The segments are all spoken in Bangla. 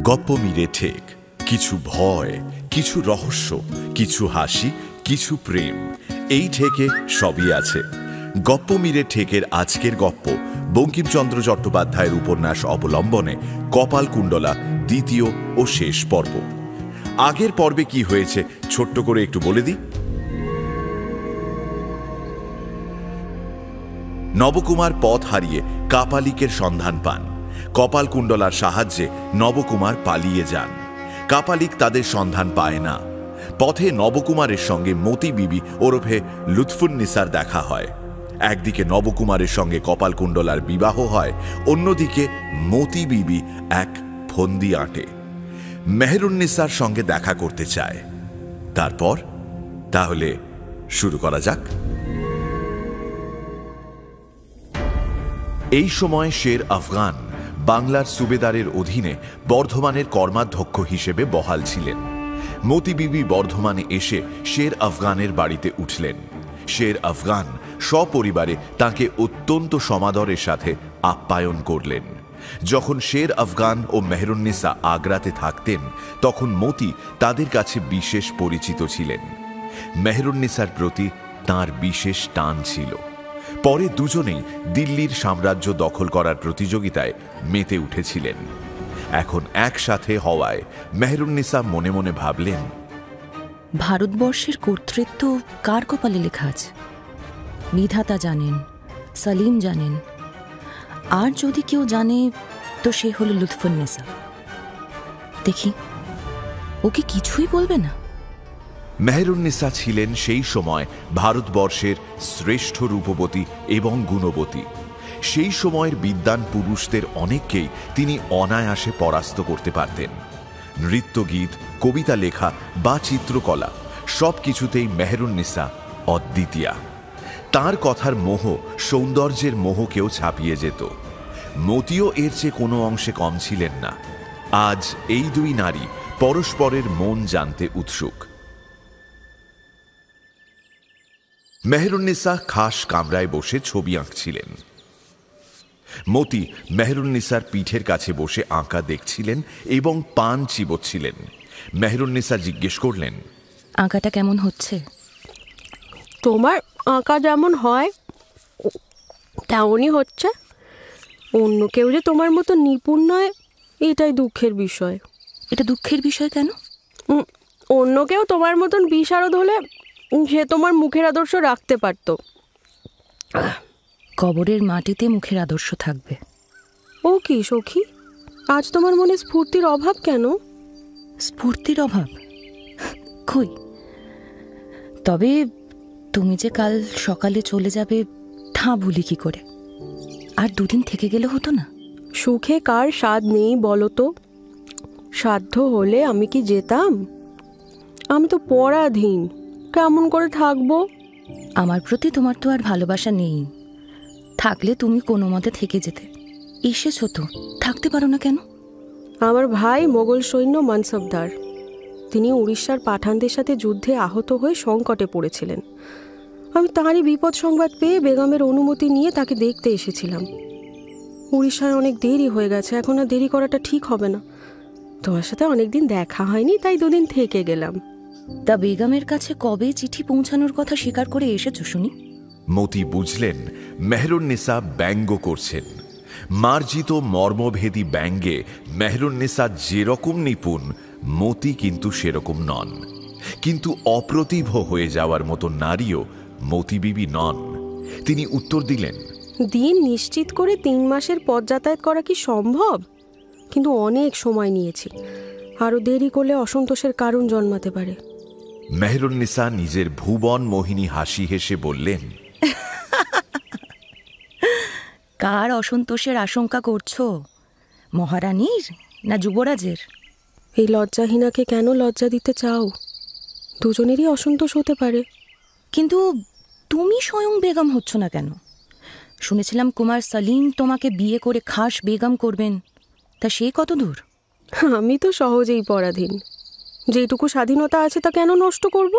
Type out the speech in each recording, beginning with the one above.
গপ্প মিলে ঠেক, কিছু ভয়, কিছু রহস্য, কিছু হাসি, কিছু প্রেম, এই ঠেকে সবই আছে। গপ্প মিলে ঠেকের আজকের গপ্প বঙ্কিমচন্দ্র চট্টোপাধ্যায়ের উপন্যাস অবলম্বনে কপালকুণ্ডলা দ্বিতীয় ও শেষ পর্ব। আগের পর্বে কি হয়েছে ছোট্ট করে একটু বলে দিই। নবকুমার পথ হারিয়ে কাপালিকের সন্ধান পান। কপালকুণ্ডলার সাহায্যে নবকুমার পালিয়ে যান। কাপালিক তাদের সন্ধান পায় না। পথে নবকুমারের সঙ্গে মতি বিবি ওরফে লুৎফুন্নিসার দেখা হয়। একদিকে নবকুমারের সঙ্গে কপালকুণ্ডলার বিবাহ হয়, অন্যদিকে মতি বিবি এক ফন্দি আঁটে। মেহেরুন্নিসার সঙ্গে দেখা করতে চায়। তারপর তাহলে শুরু করা যাক। এই সময় শের আফগান বাংলার সুবেদারের অধীনে বর্ধমানের কর্মাধ্যক্ষ হিসেবে বহাল ছিলেন। মতি বিবি বর্ধমানে এসে শের আফগানের বাড়িতে উঠলেন। শের আফগান সপরিবারে তাকে অত্যন্ত সমাদরের সাথে আপ্যায়ন করলেন। যখন শের আফগান ও মেহেরুন্নিসা আগ্রাতে থাকতেন, তখন মতি তাদের কাছে বিশেষ পরিচিত ছিলেন। মেহেরুন্নিসার প্রতি তাঁর বিশেষ টান ছিল। পরে দুজনেই দিল্লির সাম্রাজ্য দখল করার প্রতিযোগিতায় মেতে উঠেছিলেন। এখন একসাথে হওয়ায় মেহেরুন্নিসা মনে মনে ভাবলেন, ভারতবর্ষের কর্তৃত্ব কার কপালে লেখা আছে? বিধাতা জানেন, সালিম জানেন, আর যদি কেউ জানে তো সে হলো লুৎফুন্নিসা। দেখি ও কি কিছুই বলবে না? মেহেরুন্নিসা ছিলেন সেই সময় ভারতবর্ষের শ্রেষ্ঠ রূপবতী এবং গুণবতী। সেই সময়ের বিদ্বান পুরুষদের অনেককেই তিনি অনায়াসে পরাস্ত করতে পারতেন। নৃত্যগীত, কবিতা লেখা বা চিত্রকলা সবকিছুতেই মেহেরুন্নিসা অদ্বিতীয়া। তাঁর কথার মোহ সৌন্দর্যের মোহকেও ছাপিয়ে যেত। মতিও এর চেয়ে কোনো অংশে কম ছিলেন না। আজ এই দুই নারী পরস্পরের মন জানতে উৎসুক। মেহেরুন্নিসা খাস কামরায় বসে ছবি আঁকছিলেন। মতি মেহেরুন্নিসার পিঠের কাছে বসে আঁকা দেখছিলেন এবং পান চিবোচ্ছিলেন। মেহেরুন্নিসা জিজ্ঞেস করলেন, আঁকাটা কেমন হচ্ছে? তোমার আঁকা যেমন হয় তেমনই হচ্ছে। অন্য কেউ যে তোমার মতো নিপুণ নয়, এটাই দুঃখের বিষয়। এটা দুঃখের বিষয় কেন? অন্য কেউ তোমার মতন বিশারদ হলে সে তোমার মুখের আদর্শ রাখতে পারত। কবরের মাটিতে মুখের আদর্শ থাকবে। ও কি সখী, আজ তোমার মনে স্ফূর্তির অভাব কেন? স্ফূর্তির অভাব? কই, তবে তুমি যে কাল সকালে চলে যাবে তা ভুলি কি করে? আর দুদিন থেকে গেলে হতো না? সুখে কার স্বাদ নেই বলো তো? সাধ্য হলে আমি কি যেতাম? আমি তো পরাধীন, কেমন করে থাকবো? আমার প্রতি তোমার তো আর ভালোবাসা নেই। থাকলে তুমি কোনো মতে থেকে যেতে। এসেছো তো, থাকতে পারো না কেন? আমার ভাই মোগল সৈন্য মানসবদার, তিনি উড়িষ্যার পাঠানদের সাথে যুদ্ধে আহত হয়ে সংকটে পড়েছিলেন। আমি তাঁরই বিপদ সংবাদ পেয়ে বেগমের অনুমতি নিয়ে তাকে দেখতে এসেছিলাম। উড়িষ্যায় অনেক দেরি হয়ে গেছে, এখন আর দেরি করাটা ঠিক হবে না। তোমার সাথে অনেকদিন দেখা হয়নি, তাই দুদিন থেকে গেলাম। তা বেগমের কাছে কবে চিঠি পৌঁছানোর কথা স্বীকার করে এসেছো শুনি? মতি বুঝলেন মেহেরুন্নিসা ব্যঙ্গ করছেন। মার্জিত মর্মভেদী ব্যঙ্গে মেহেরুন্নিসা যেরকম নিপুণ, মতি কিন্তু সেরকম নন। কিন্তু অপ্রতিভ হয়ে যাওয়ার মতো নারীও মতি বিবি নন। তিনি উত্তর দিলেন, দিন নিশ্চিত করে 3 মাসের পথ যাতায়াত করা কি সম্ভব? কিন্তু অনেক সময় নিয়েছি, আরো দেরি করলে অসন্তোষের কারণ জন্মাতে পারে। মেহেরুন্নিসা নিজের ভুবন মোহিনী হাসি হেসে বললেন, কার অসন্তোষের আশঙ্কা করছো? মহারানীর না যুবরাজের? এই লজ্জাহীনাকে কেন লজ্জা দিতে চাও? দুজনেরই অসন্তোষ হতে পারে। কিন্তু তুমি স্বয়ং বেগম হচ্ছ না কেন? শুনেছিলাম কুমার সালিম তোমাকে বিয়ে করে খাস বেগম করবেন, তা সে কত দূর? আমি তো সহজেই পরাধীন। যেটুকু স্বাধীনতা আছে তা কেন নষ্ট করব?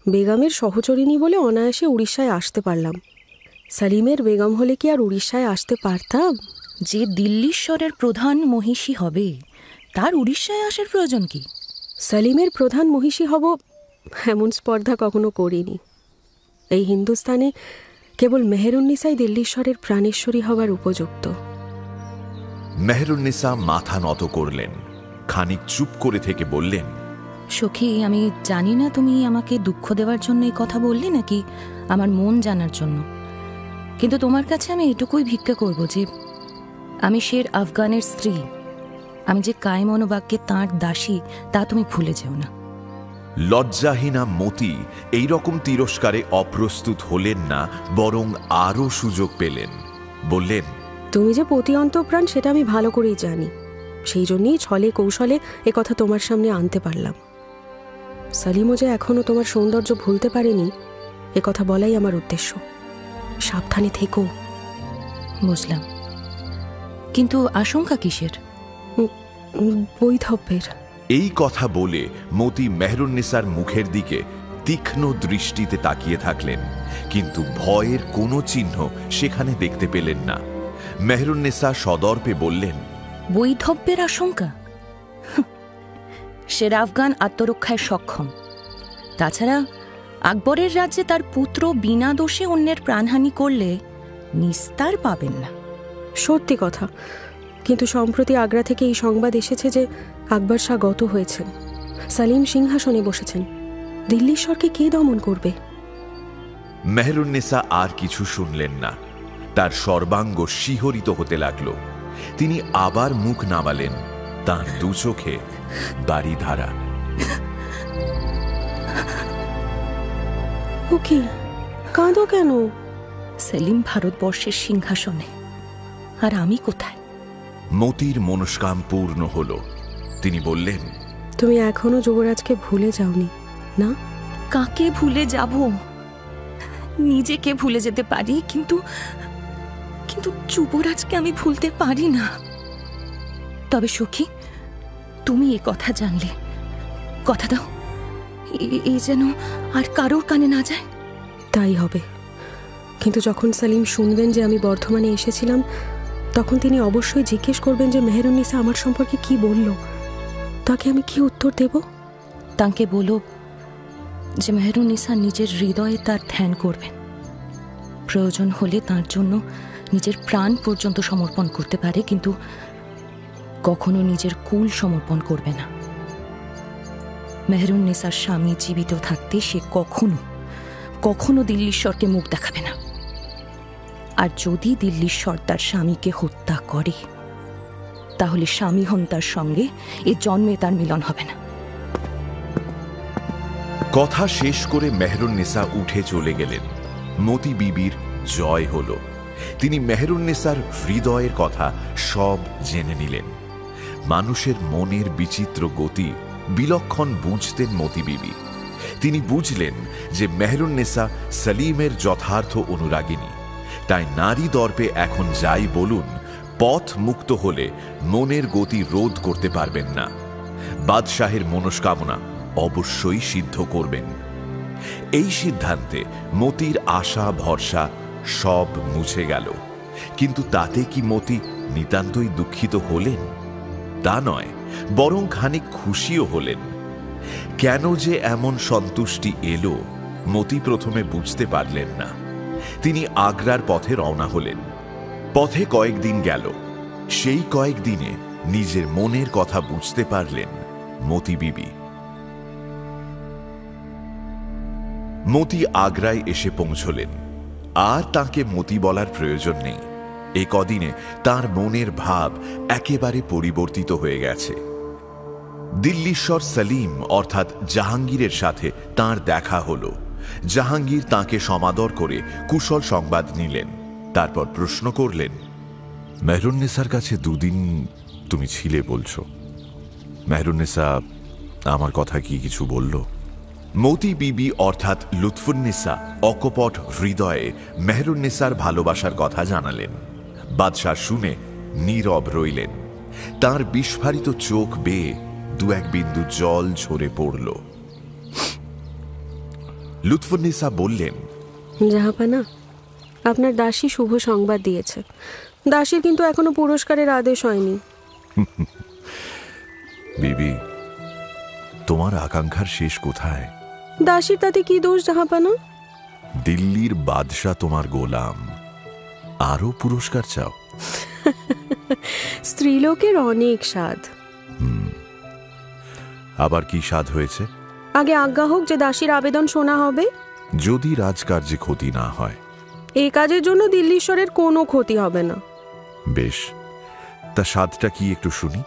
বেগমের সহচরিণী বলে অনায়াসে উড়িষ্যায় আসতে পারলাম। সালিমের বেগম হলে কি আর উড়িষ্যায় আসতে পারতাম? যে দিল্লীশ্বরের প্রধান মহিষী হবে তার উড়িষ্যায় আসার প্রয়োজন কি? সালিমের প্রধান মহিষী হব এমন স্পর্ধা কখনো করিনি। এই হিন্দুস্তানে কেবল মেহেরুন্নিসাই দিল্লীশ্বরের প্রাণেশ্বরী হবার উপযুক্ত। মেহেরুন্নিসা মাথা নত করলেন, খানিক চুপ করে থেকে বললেন, সখী, আমি জানি না তুমি আমাকে দুঃখ দেওয়ার জন্য এই কথা বললি নাকি আমার মন জানার জন্য, কিন্তু তোমার কাছে আমি এটুকুই ভিক্ষা করব যে আমি শের আফগানের স্ত্রী, আমি যে কায়মনোবাক্যে তাঁর দাসী তা তুমি ভুলে যেও না। লজ্জাহীনা মতি এই রকম তিরস্কারে অপ্রস্তুত হলেন না, বরং আরও সুযোগ পেলেন। বললেন, তুমি যে পতি অন্তঃপ্রাণ সেটা আমি ভালো করেই জানি, সেই জন্যই ছলে কৌশলে এ কথা তোমার সামনে আনতে পারলাম। সালিমও যে এখনো তোমার সৌন্দর্য ভুলতে পারেনি এ কথা বলাই আমার উদ্দেশ্য। সাবধানে থেকো। বুঝলাম, কিন্তু আশঙ্কা কিসের? বৈধব্যের। এই কথা বলে মতি মেহেরুন্নিসার মুখের দিকে তীক্ষ্ণ দৃষ্টিতে তাকিয়ে থাকলেন, কিন্তু ভয়ের কোনো চিহ্ন সেখানে দেখতে পেলেন না। মেহেরুন্নিসা সদর্পে বললেন, বৈধব্যের আশঙ্কা? শের আফগান আত্মরক্ষায় সক্ষম। তাছাড়া আকবরের রাজ্যে তার পুত্র বিনা দোষে অন্যের প্রাণহানি করলে নিস্তার পাবেন না। সত্যি কথা, কিন্তু সম্প্রতি আগ্রা থেকে এই সংবাদ এসেছে যে আকবর শাহ গত হয়েছেন, সালিম সিংহাসনে বসেছেন। দিল্লীশ্বরকে কে দমন করবে? মেহেরুন্নিসা আর কিছু শুনলেন না, তার সর্বাঙ্গ শিহরিত হতে লাগল। তিনি আবার মুখ নামালেন, তাঁর দু চোখে বারিধারা। ও কি, কাঁদো কেন? সেলিম ভারতবর্ষের সিংহাসনে, আর আমি কোথায়? মতির মনস্কাম পূর্ণ হল। তিনি বললেন, তুমি এখনো যুবরাজকে ভুলে যাওনি না? কাকে ভুলে যাব? নিজেকে ভুলে যেতে পারি, কিন্তু কিন্তু যুবরাজকে আমি ভুলতে পারি না। তবে সখী, তুমি এ কথা জানলে কথা দাও, এই যেন আর কারোর কানে না যায়। তাই হবে, কিন্তু যখন সালিম শুনবেন যে আমি বর্ধমানে এসেছিলাম, তখন তিনি অবশ্যই জিজ্ঞেস করবেন যে মেহেরুন্নিসা আমার সম্পর্কে কি বলল। তাকে আমি কি উত্তর দেব? তাকে বলো যে মেহেরুন্নিসা নিজের হৃদয়ে তার ধ্যান করবেন, প্রয়োজন হলে তার জন্য নিজের প্রাণ পর্যন্ত সমর্পণ করতে পারে, কিন্তু কখনো নিজের কুল সমর্পণ করবে না। মেহেরুন্নিসার স্বামী জীবিত থাকতে সে কখনো কখনো দিল্লীশ্বরকে মুখ দেখাবে না। আর যদি দিল্লীশ্বর তার স্বামীকে হত্যা করে, তাহলে স্বামী হন্তার সঙ্গে এ জন্মে তার মিলন হবে না। কথা শেষ করে মেহেরুন্নিসা উঠে চলে গেলেন। মতি বিবির জয় হল। তিনি মেহেরুন্নিসার হৃদয়ের কথা সব জেনে নিলেন। মানুষের মনের বিচিত্র গতি বিলক্ষণ বুঝতেন মতি বিবি। তিনি বুঝলেন যে মেহেরুন্নিসা সালিমের যথার্থ অনুরাগিনী, তাই নারী দর্পে এখন যাই বলুন, পথ মুক্ত হলে মনের গতি রোধ করতে পারবেন না। বাদশাহের মনস্কামনা অবশ্যই সিদ্ধ করবেন। এই সিদ্ধান্তে মতির আশা ভরসা সব মুছে গেল। কিন্তু তাতে কি মতি নিতান্তই দুঃখিত হলেন? তা নয়, বরং খানিক খুশিও হলেন। কেন যে এমন সন্তুষ্টি এলো মতি প্রথমে বুঝতে পারলেন না। তিনি আগ্রার পথে রওনা হলেন। পথে কয়েকদিন গেল। সেই কয়েকদিনে নিজের মনের কথা বুঝতে পারলেন মতি বিবি। মতি আগ্রায় এসে পৌঁছলেন। আর তাকে মতি বলার প্রয়োজন নেই। এই কদিনে তার মনের ভাব একেবারে পরিবর্তিত হয়ে গেছে। দিল্লীশ্বর সালিম অর্থাৎ জাহাঙ্গীরের সাথে তার দেখা হলো। জাহাঙ্গীর তাকে সমাদর করে কুশল সংবাদ নিলেন। তারপর প্রশ্ন করলেন, মেহেরুন্নিসার কাছে দুদিন তুমি ছিলে বলছো, মেহেরুন্নিসা আমার কথা কি কিছু বলল? মতি বিবি অর্থাৎ লুৎফুন্নিসা অকপট হৃদয়ে মেহেরুন্নিসার ভালোবাসার কথা জানালেন। বাদশাহ শুনে নীরব রইলেন। তার বিস্ফারিত চোখ বেয়ে দু এক বিন্দু জল ঝরে পড়ল। লুৎফুন্নিসা বললেন, জাহাপানা, আপনার দাসী শুভ সংবাদ দিয়েছে। দাসীর কিন্তু এখনো পুরস্কারের আদেশ হয়নি। বিবি, তোমার আকাঙ্ক্ষার শেষ কোথায়? দাসীর তাতে কি দোষ জাহাপানা? দিল্লির বাদশাহ তোমার গোলাম, আরো পুরস্কার চাও? স্ত্রীলোকের অনেক স্বাদ। আবার কি স্বাদ হয়েছে? আগে আজ্ঞা হোক যে দাসীর আবেদন শোনা হবে। যদি রাজকার্যে ক্ষতি না হয়। এই কাজের জন্য দিল্লীশ্বরের কোনো ক্ষতি হবে না। বেশ, তা স্বাদটা কি একটু শুনি।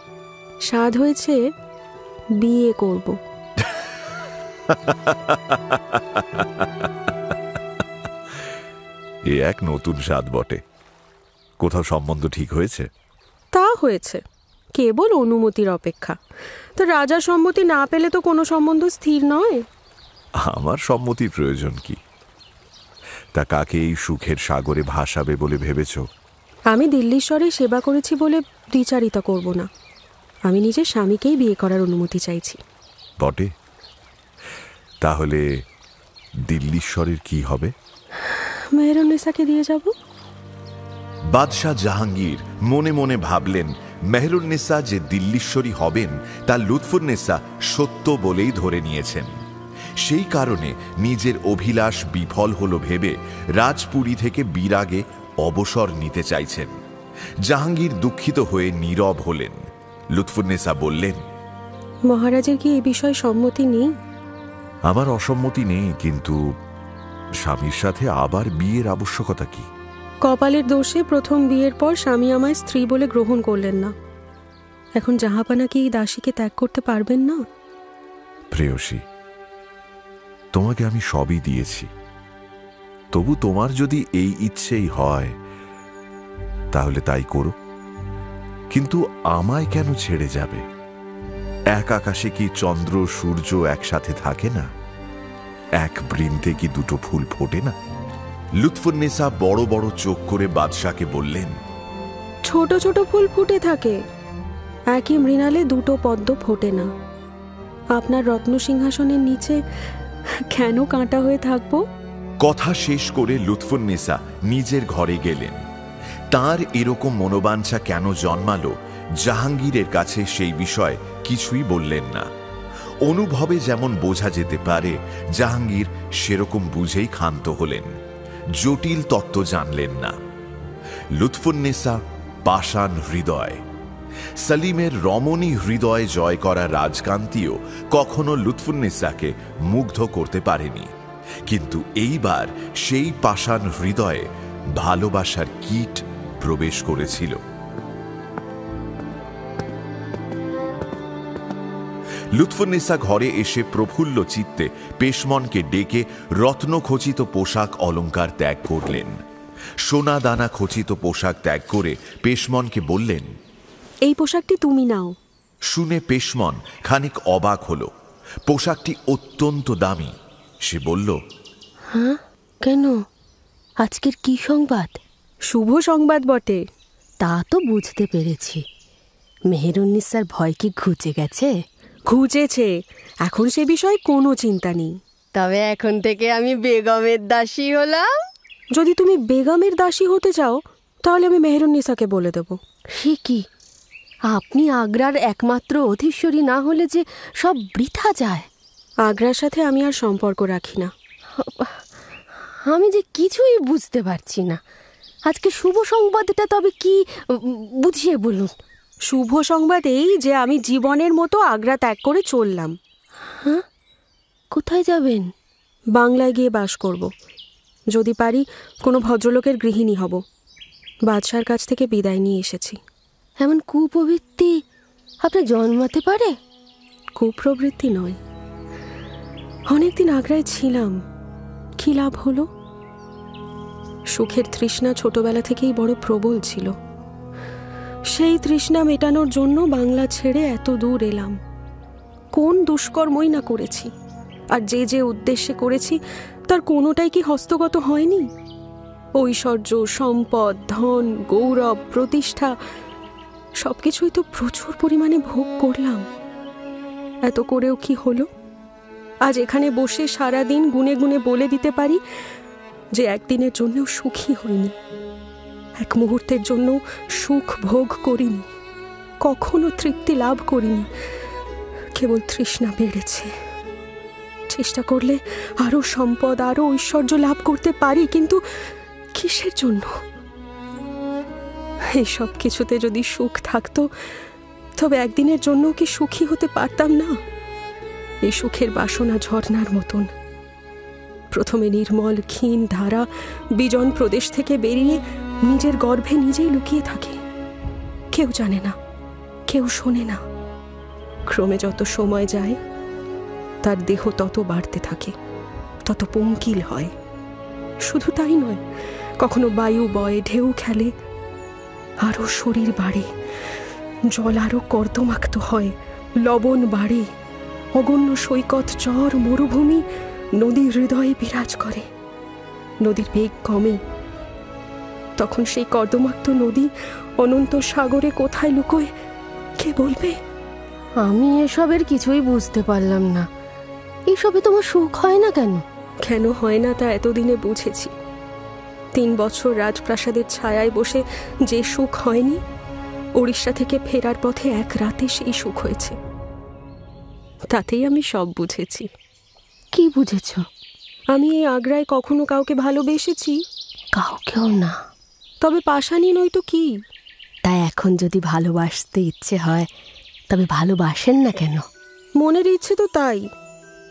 স্বাদ হয়েছে বিয়ে করব। এ এক নতুন স্বাদ বটে। কোথাও সম্বন্ধ ঠিক হয়েছে? তা হয়েছে, কেবল অনুমতির অপেক্ষা। তো রাজার সম্মতি না পেলে তো কোনো সম্বন্ধ স্থির নয়। আমার সম্মতির প্রয়োজন কি? তা কাকে এই সুখের সাগরে ভাসাবে বলে ভেবেছ? আমি দিল্লীশ্বরে সেবা করেছি বলে দ্বিচারিতা করব না। আমি নিজের স্বামীকেই বিয়ে করার অনুমতি চাইছি। বটে, তাহলে দিল্লীশ্বরের কি হবে? মেহরুন্নেসাকে দিয়ে যাব। বাদশাহ জাহাঙ্গীর মনে মনে ভাবলেন, মেহরুন্নেসা যে দিল্লীশ্বরী হবেন তা লুৎফুন্নেসা সত্য বলেই ধরে নিয়েছেন। সেই কারণে নিজের অভিলাষ বিফল হল ভেবে রাজপুরী থেকে বিরাগে অবসর নিতে চাইছেন। জাহাঙ্গীর দুঃখিত হয়ে নীরব হলেন। লুৎফুন্নেসা বললেন, মহারাজের কি এ বিষয়ে সম্মতি নেই? আমার অসম্মতি নেই, কিন্তু স্বামীর সাথে আবার বিয়ের আবশ্যকতা কি? কপালের দোষে প্রথম বিয়ের পর স্বামী আমায় স্ত্রী বলে গ্রহণ করলেন না। এখন জাহাপানা কি এই দাসীকে ত্যাগ করতে পারবেন না? প্রেয়সী, তোমাকে আমি সবই দিয়েছি, তবু তোমার যদি এই ইচ্ছেই হয় তাহলে তাই করো। কিন্তু আমায় কেন ছেড়ে যাবে? এক আকাশে কি চন্দ্র সূর্য একসাথে থাকে না? এক বৃন্তে কি দুটো ফুল ফোটে না? লুৎফুন্নেসা বড় বড় চোখ করে বাদশাকে বললেন, ছোট ছোট ফুল ফুটে থাকে, একই মৃণালে দুটো পদ্ম ফোটে না। আপনার রত্ন সিংহাসনের নিচে কেন কাঁটা হয়ে থাকবো? কথা শেষ করে লুৎফুন্নেসা নিজের ঘরে গেলেন। তার এরকম মনোবাঞ্ছা কেন জন্মালো জাহাঙ্গীরের কাছে সেই বিষয় কিছুই বললেন না। অনুভবে যেমন বোঝা যেতে পারে, জাহাঙ্গীর সেরকম বুঝেই ক্ষান্ত হলেন, জটিল তত্ত্ব জানলেন না। লুৎফুন্নেসা পাষাণ হৃদয়। সালিমের রমণী হৃদয় জয় করা রাজকান্তিও কখনো লুৎফুন্নেসাকে মুগ্ধ করতে পারেনি, কিন্তু এইবার সেই পাষাণ হৃদয়ে ভালোবাসার কীট প্রবেশ করেছিল। লুৎফুন্নেসা ঘরে এসে প্রফুল্ল চিত্তে পেশমনকে ডেকে রত্নখচিত পোশাক অলঙ্কার ত্যাগ করলেন। সোনা দানা খচিত পোশাক ত্যাগ করে পেশমনকে বললেন, এই পোশাকটি তুমি নাও। শুনে পেশমন খানিক অবাক হল। পোশাকটি অত্যন্ত দামি। সে বলল, হ্যাঁ, কেন? আজকের কি সংবাদ? শুভ সংবাদ বটে। তা তো বুঝতে পেরেছি। মেহেরুন্নিসার ভয় কি ঘুচে গেছে? ঘুচেছে, এখন সে বিষয়ে কোনো চিন্তা নেই। তবে এখন থেকে আমি বেগমের দাসী হলাম। যদি তুমি বেগমের দাসী হতে চাও তাহলে আমি মেহেরুন্নিসাকে বলে দেব। সে কি? আপনি আগ্রার একমাত্র অধীশ্বরী না হলে যে সব বৃথা যায়। আগ্রার সাথে আমি আর সম্পর্ক রাখি না। আমি যে কিছুই বুঝতে পারছি না। আজকে শুভ সংবাদটা তবে কি, বুঝিয়ে বলুন। শুভ সংবাদ এই যে আমি জীবনের মতো আগ্রা ত্যাগ করে চললাম। হ্যাঁ, কোথায় যাবেন? বাংলায় গিয়ে বাস করব। যদি পারি কোনো ভদ্রলোকের গৃহিণী হব। বাদশার কাছ থেকে বিদায় নিয়ে এসেছি। এমন কুপ্রবৃত্তি আপনি জন্মাতে পারে? কুপ্রবৃত্তি নয়, অনেকদিন আগ্রায় ছিলাম, কি লাভ হলো? সুখের তৃষ্ণা ছোটবেলা থেকেই বড় প্রবল ছিল। সেই তৃষ্ণা মেটানোর জন্য বাংলা ছেড়ে এত দূর এলাম। কোন দুষ্কর্মই না করেছি, আর যে যে উদ্দেশ্যে করেছি তার কোনোটাই কি হস্তগত হয়নি? ঐশ্বর্য, সম্পদ, ধন, গৌরব, প্রতিষ্ঠা সবকিছুই তো প্রচুর পরিমাণে ভোগ করলাম। এত করেও কি হলো? আজ এখানে বসে সারাদিন গুনে গুনে বলে দিতে পারি যে একদিনের জন্যও সুখী হইনি, এক মুহূর্তের জন্য সুখ ভোগ করিনি, কখনো তৃপ্তি লাভ করিনি, কেবল তৃষ্ণা বেড়েছে। চেষ্টা করলে আরো সম্পদ, আরো ঐশ্বর্য লাভ করতে পারি, কিন্তু কিসের জন্য? এইসব কিছুতে যদি সুখ থাকতো, তবে একদিনের জন্য কি সুখী হতে পারতাম না? এই সুখের বাসনা ঝর্ণার মতন, প্রথমে নির্মল ক্ষীণ ধারা বিজন প্রদেশ থেকে বেরিয়ে নিজের গর্ভে নিজেই লুকিয়ে থাকে। কেউ জানে না, কেউ শোনে না। ক্রমে যত সময় যায়, তার দেহ তত বাড়তে থাকে, তত পঙ্কিল হয়। শুধু তাই নয়, কখনো বায়ু বয়, ঢেউ খেলে, আরো শরীর বাড়ে, জল আরো কর্দমাক্ত হয়, লবণ বাড়ে, অগণ্য সৈকত, চর, মরুভূমি নদীর হৃদয়ে বিরাজ করে। নদীর বেগ কমে, তখন সেই কর্দমাক্ত নদী অনন্ত সাগরে কোথায় লুকোয়, কে বলবে? আমি এসবের কিছুই বুঝতে পারলাম না। এসবে তোমার সুখ হয় না কেন? কেন হয় না তা এতদিনে বুঝেছি। 3 বছর রাজপ্রাসাদের ছায়ায় বসে যে সুখ হয়নি, উড়িষ্যা থেকে ফেরার পথে এক রাতে সেই সুখ হয়েছে। তাতেই আমি সব বুঝেছি। কি বুঝেছ? আমি এই আগ্রায় কখনো কাউকে ভালোবেসেছি? কাউকেও না। তবে পাষাণী নই তো কি? তাই এখন যদি ভালোবাসতে ইচ্ছে হয়, তবে ভালোবাসেন না কেন? মনের ইচ্ছে তো তাই,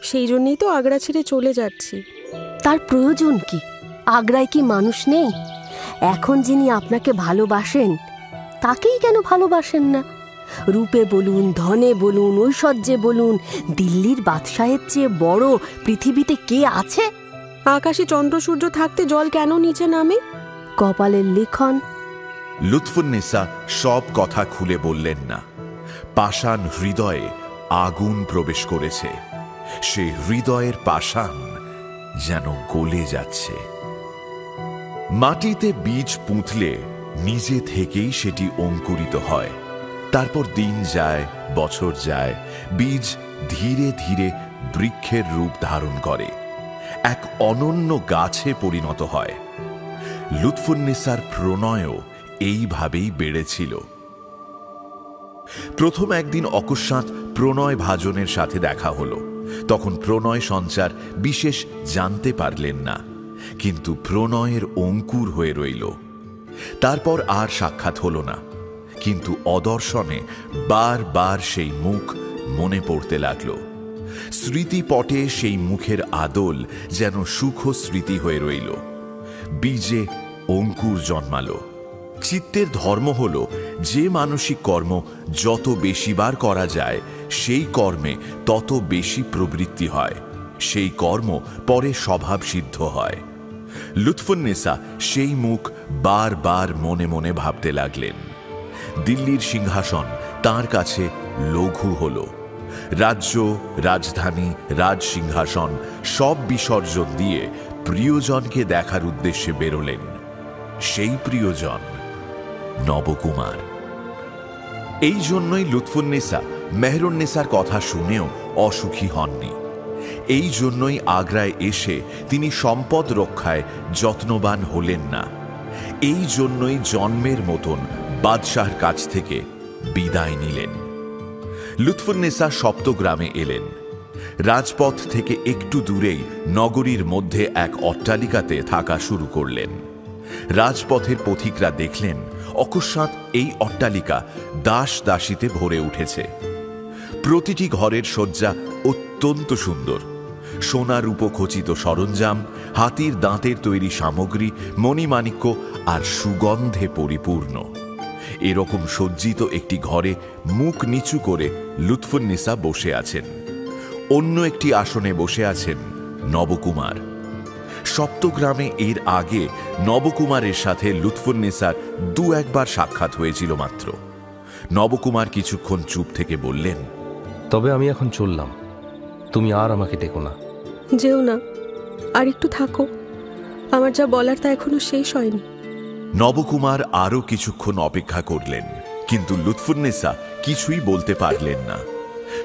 সেই জন্যই তো আগ্রা ছেড়ে চলে যাচ্ছি। তার প্রয়োজন কি? আগ্রায় কি মানুষ নেই? এখন যিনি আপনাকে ভালোবাসেন, তাকেই কেন ভালোবাসেন না? রূপে বলুন, ধনে বলুন, ঐশ্বর্যে বলুন, দিল্লির বাদশাহের চেয়ে বড় পৃথিবীতে কে আছে? আকাশে চন্দ্র সূর্য থাকতে জল কেন নিচে নামে? কপালের লিখন। লুৎফুন্নেসা সব কথা খুলে বললেন না। পাষাণ হৃদয়ে আগুন প্রবেশ করেছে। সে হৃদয়ের পাষাণ যেন গলে যাচ্ছে। মাটিতে বীজ পুঁতলে নিজে থেকেই সেটি অঙ্কুরিত হয়। তারপর দিন যায়, বছর যায়, বীজ ধীরে ধীরে বৃক্ষের রূপ ধারণ করে, এক অনন্য গাছে পরিণত হয়। লুৎফুন্নেসার প্রণয়ও এইভাবেই বেড়েছিল। প্রথম একদিন অকস্মাৎ প্রণয় ভাজনের সাথে দেখা হলো। তখন প্রণয় সঞ্চার বিশেষ জানতে পারলেন না, কিন্তু প্রণয়ের অঙ্কুর হয়ে রইল। তারপর আর সাক্ষাৎ হলো না, কিন্তু অদর্শনে বারবার সেই মুখ মনে পড়তে লাগলো। স্মৃতিপটে সেই মুখের আদল যেন সুখ স্মৃতি হয়ে রইল। বীজে অঙ্কুর জন্মালো। চিত্তের ধর্ম হল, যে মানসিক কর্ম যত বেশিবার করা যায়, সেই কর্মে তত বেশি প্রবৃত্তি হয়, সেই কর্ম পরে স্বভাব সিদ্ধ হয়। লুৎফুন্নেসা সেই মুখ বারবার মনে মনে ভাবতে লাগলেন। দিল্লির সিংহাসন তাঁর কাছে লঘু হল। রাজ্য, রাজধানী, রাজসিংহাসন সব বিসর্জন দিয়ে প্রিয়জনকে দেখার উদ্দেশ্যে বেরোলেন। সেই প্রিয়জন নবকুমার। এই জন্যই লুৎফুন্নেসা মেহরুন্নেসার কথা শুনেও অসুখী হননি। এই জন্যই আগ্রায় এসে তিনি সম্পদ রক্ষায় যত্নবান হলেন না। এই জন্যই জন্মের মতন বাদশাহর কাছ থেকে বিদায় নিলেন। লুৎফুন্নেসা সপ্তগ্রামে এলেন। রাজপথ থেকে একটু দূরেই নগরীর মধ্যে এক অট্টালিকাতে থাকা শুরু করলেন। রাজপথের পথিকরা দেখলেন অকস্মাৎ এই অট্টালিকা দাস দাসীতে ভরে উঠেছে। প্রতিটি ঘরের সজ্জা অত্যন্ত সুন্দর। সোনা রূপখচিত সরঞ্জাম, হাতির দাঁতের তৈরি সামগ্রী, মণিমাণিক্য আর সুগন্ধে পরিপূর্ণ। এরকম সজ্জিত একটি ঘরে মুখ নিচু করে লুৎফুন্নেসা বসে আছেন। অন্য একটি আসনে বসে আছেন নবকুমার। সপ্তগ্রামে এর আগে নবকুমারের সাথে লুৎফুন্নেসার 2-1বার সাক্ষাৎ হয়েছিল মাত্র। নবকুমার কিছুক্ষণ চুপ থেকে বললেন, তবে আমি এখন চললাম, তুমি আর আমাকে ডেকো না। যেও না, আর একটু থাকো, আমার যা বলার তা এখনো শেষ হয়নি। নবকুমার আরো কিছুক্ষণ অপেক্ষা করলেন, কিন্তু লুৎফুন্নেসা কিছুই বলতে পারলেন না,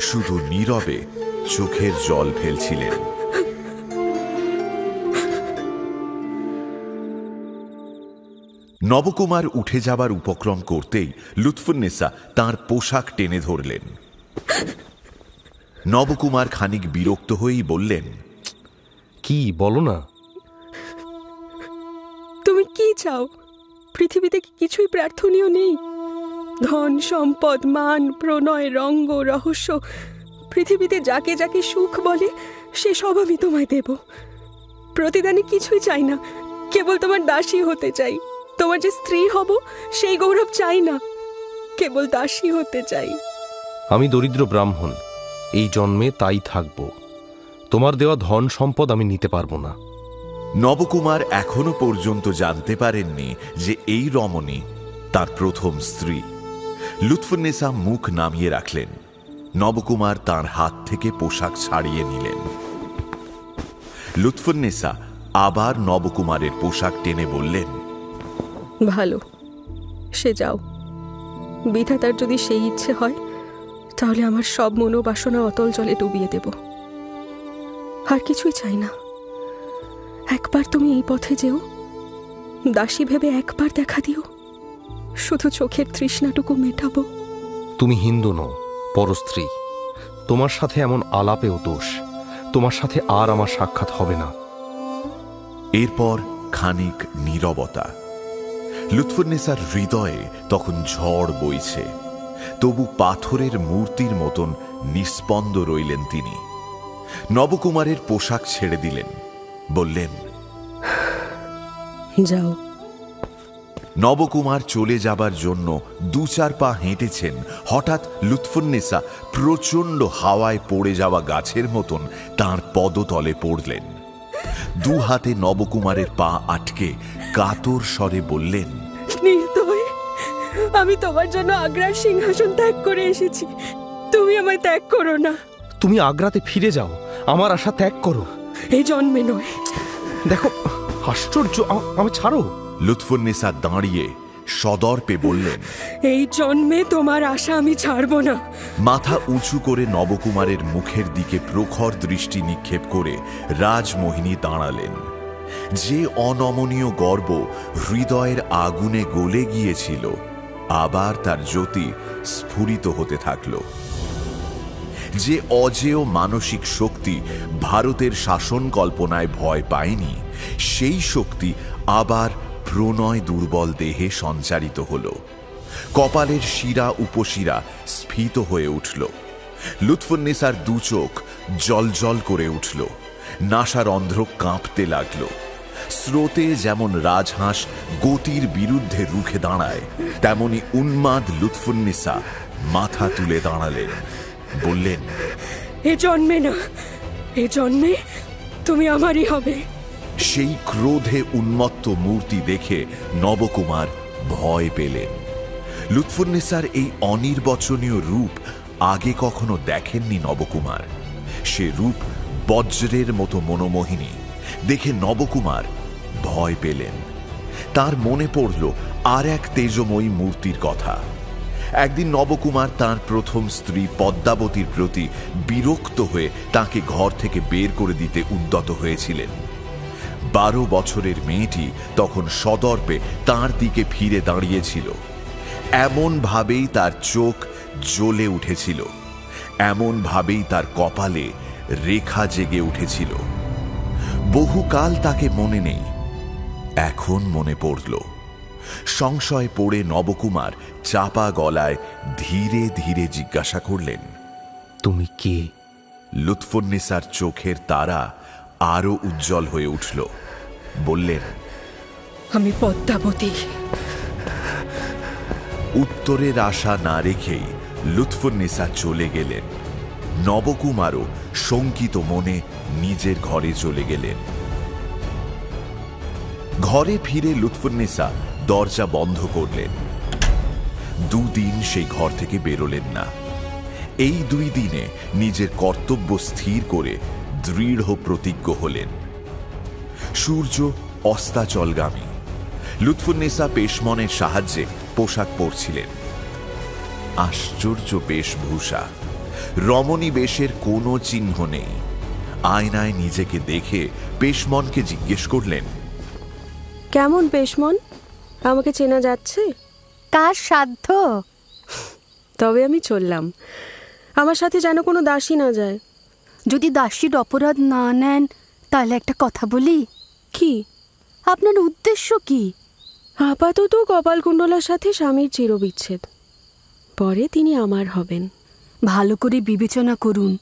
শুধু নীরবে চোখের জল ফেলছিলেন। নবকুমার উঠে যাবার উপক্রম করতেই লুৎফুন্নেসা তাঁর পোশাক টেনে ধরলেন। নবকুমার খানিক বিরক্ত হয়েই বললেন, কি বলো না। তুমি কি চাও? পৃথিবীতে কি কিছুই প্রার্থনীয় নেই? ধন সম্পদ, মান, প্রণয়, রঙ্গ, রহস্য, পৃথিবীতে যাকে যাকে সুখ বলে সে সব আমি তোমায় দেব। প্রতিদানে কিছুই চাই না, কেবল তোমার দাসী হতে চাই। তোমার যে স্ত্রী হব সেই গৌরব চাই না, কেবল দাসী হতে চাই। আমি দরিদ্র ব্রাহ্মণ, এই জন্মে তাই থাকব। তোমার দেওয়া ধন সম্পদ আমি নিতে পারবো না। নবকুমার এখনো পর্যন্ত জানতে পারেননি যে এই রমণী তার প্রথম স্ত্রী। লুৎফুন্নেসা মুখ নামিয়ে রাখলেন। নবকুমার তার হাত থেকে পোশাক ছাড়িয়ে নিলেন। লুৎফুন্নেসা আবার নবকুমারের পোশাক টেনে বললেন, ভালো, সে যাও। বিধাতার যদি সেই ইচ্ছে হয় তাহলে আমার সব মনোবাসনা অতল জলে ডুবিয়ে দেব। আর কিছুই চাই না। একবার তুমি এই পথে যেও, দাসী ভেবে একবার দেখা দিও, শুধু চোখের তৃষ্ণাটুকু মেটাবো। তুমি হিন্দু নও, পরস্ত্রী। তোমার সাথে এমন আলাপেও দোষ। তোমার সাথে আর আমার সাক্ষাৎ হবে না। এরপর খানিক নীরবতা। লুৎফুন্নেসার হৃদয়ে তখন ঝড় বইছে, তবু পাথরের মূর্তির মতন নিস্পন্দ রইলেন তিনি। নবকুমারের পোশাক ছেড়ে দিলেন, বললেন, যাও। নবকুমার চলে যাবার জন্য 2-4 পা হেঁটেছেন, হঠাৎ লুৎফুন্নেসা প্রচণ্ড হাওয়ায় পড়ে যাওয়া গাছের মতন তাঁর পদতলে পড়লেন। 2 হাতে নবকুমারের পা আটকে কাতর স্বরে বললেন, নির্দয়, আমি তোমার জন্য আগ্রার সিংহাসন ত্যাগ করে এসেছি, তুমি আমায় ত্যাগ করো না। তুমি আগ্রাতে ফিরে যাও, আমার আশা ত্যাগ করো। এই জন্মে নয়। দেখো, আশ্চর্য, আমায় ছাড়ো। লুৎফুন্নেসা দাঁড়িয়ে সদর্পে বললেন, এই জন্মে তোমার আশা আমি ছাড়ব না। মাথা উঁচু করে নবকুমারের মুখের দিকে প্রখর দৃষ্টি নিক্ষেপ করে রাজমোহিনী দাঁড়ালেন। যে অনমনীয় গর্ব হৃদয়ের আগুনে গলে গিয়েছিল, আবার তার জ্যোতি স্ফুরিত হতে থাকল। যে অজেয় মানসিক শক্তি ভারতের শাসন কল্পনায় ভয় পায়নি, সেই শক্তি আবার প্রণয় দুর্বল দেহে সঞ্চারিত হল। কপালের শিরা উপশিরা স্ফীত হয়ে উঠল। লুৎফুন্নেসার 2 চোখ জলজল করে উঠল। নাসারন্ধ্র কাঁপতে লাগল। স্রোতে যেমন রাজহাঁস গতির বিরুদ্ধে রুখে দাঁড়ায়, তেমনি উন্মাদ লুৎফুন্নেসা মাথা তুলে দাঁড়ালেন, বললেন, এ জন্মে না, এ জন্মে তুমি আমারই হবে। সেই ক্রোধে উন্মত্ত মূর্তি দেখে নবকুমার ভয় পেলেন। লুৎফুন্নেসার এই অনির্বচনীয় রূপ আগে কখনো দেখেননি নবকুমার। সে রূপ বজ্রের মতো মনোমোহিনী দেখে নবকুমার ভয় পেলেন। তার মনে পড়ল আর এক তেজময়ী মূর্তির কথা। একদিন নবকুমার তার প্রথম স্ত্রী পদ্মাবতীর প্রতি বিরক্ত হয়ে তাকে ঘর থেকে বের করে দিতে উদ্যত হয়েছিলেন। 12 বছরের মেয়েটি তখন সদর্পে তাঁর দিকে ফিরে দাঁড়িয়েছিল। এমন ভাবেই তার চোখ জ্বলে উঠেছিল, এমন ভাবেই তার কপালে রেখা জেগে উঠেছিল। বহুকাল তাকে মনে নেই, এখন মনে পড়ল। সংশয় পড়ে নবকুমার চাপা গলায় ধীরে ধীরে জিজ্ঞাসা করলেন, তুমি কে? লুৎফুন্নেসার চোখের তারা আরো উজ্জ্বল হয়ে উঠল। বললেন, আমি পদ্মাবতী। উত্তরের আশা না রেখেই লুৎফুন্নেসা চলে গেলেন। নবকুমারও শঙ্কিত মনে নিজের ঘরে চলে গেলেন। ঘরে ফিরে লুৎফুন্নেসা দরজা বন্ধ করলেন। 2 দিন সেই ঘর থেকে বেরোলেন না। এই 2 দিনে নিজের কর্তব্য স্থির করে দৃঢ় প্রতিজ্ঞ হলেন। সূর্য অস্তাচলগামী। লুৎফুন্নেসা পেশমনের সাহায্যে পোশাক পরছিলেন। আশ্চর্য বেশভূষা, রমণী বেশের কোনো চিহ্ন নেই। আয়নায় নিজেকে দেখে পেশমনকে জিজ্ঞেস করলেন, কেমন পেশমন, আমাকে চেনা যাচ্ছে? কার সাধ্য? তবে আমি চললাম। আমার সাথে যেন কোনো দাসী না যায়। যদি দাসীর অপরাধ না নেন তাহলে একটা কথা বলি। কি? আপনার উদ্দেশ্য কি? আপাতত কপালকুণ্ডলার সাথে স্বামীর চিরবিচ্ছেদ, পরে তিনি আমার হবেন। ভালো করে বিবেচনা করুন।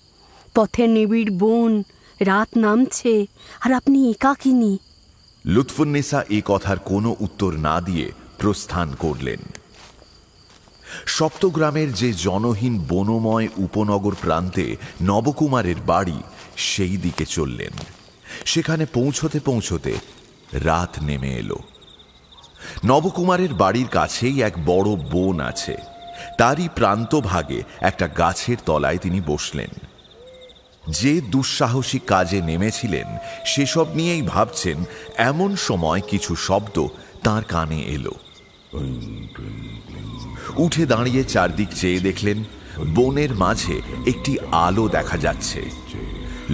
পথের নিবিড় বন, রাত নামছে, আর আপনি একাকিনী। লুৎফুন্নেসা এই কথার কোনো উত্তর না দিয়ে প্রস্থান করলেন। সপ্তগ্রামের যে জনহীন বনময় উপনগর প্রান্তে নবকুমারের বাড়ি, সেই দিকে চললেন। সেখানে পৌঁছতে পৌঁছতে রাত নেমে এলো। নবকুমারের বাড়ির কাছেই এক বড় বন আছে। তারই প্রান্তভাগে একটা গাছের তলায় তিনি বসলেন। যে দুঃসাহসিক কাজে নেমেছিলেন সেসব নিয়েই ভাবছেন, এমন সময় কিছু শব্দ তার কানে এলো। উঠে দাঁড়িয়ে চারদিক চেয়ে দেখলেন বনের মাঝে একটি আলো দেখা যাচ্ছে।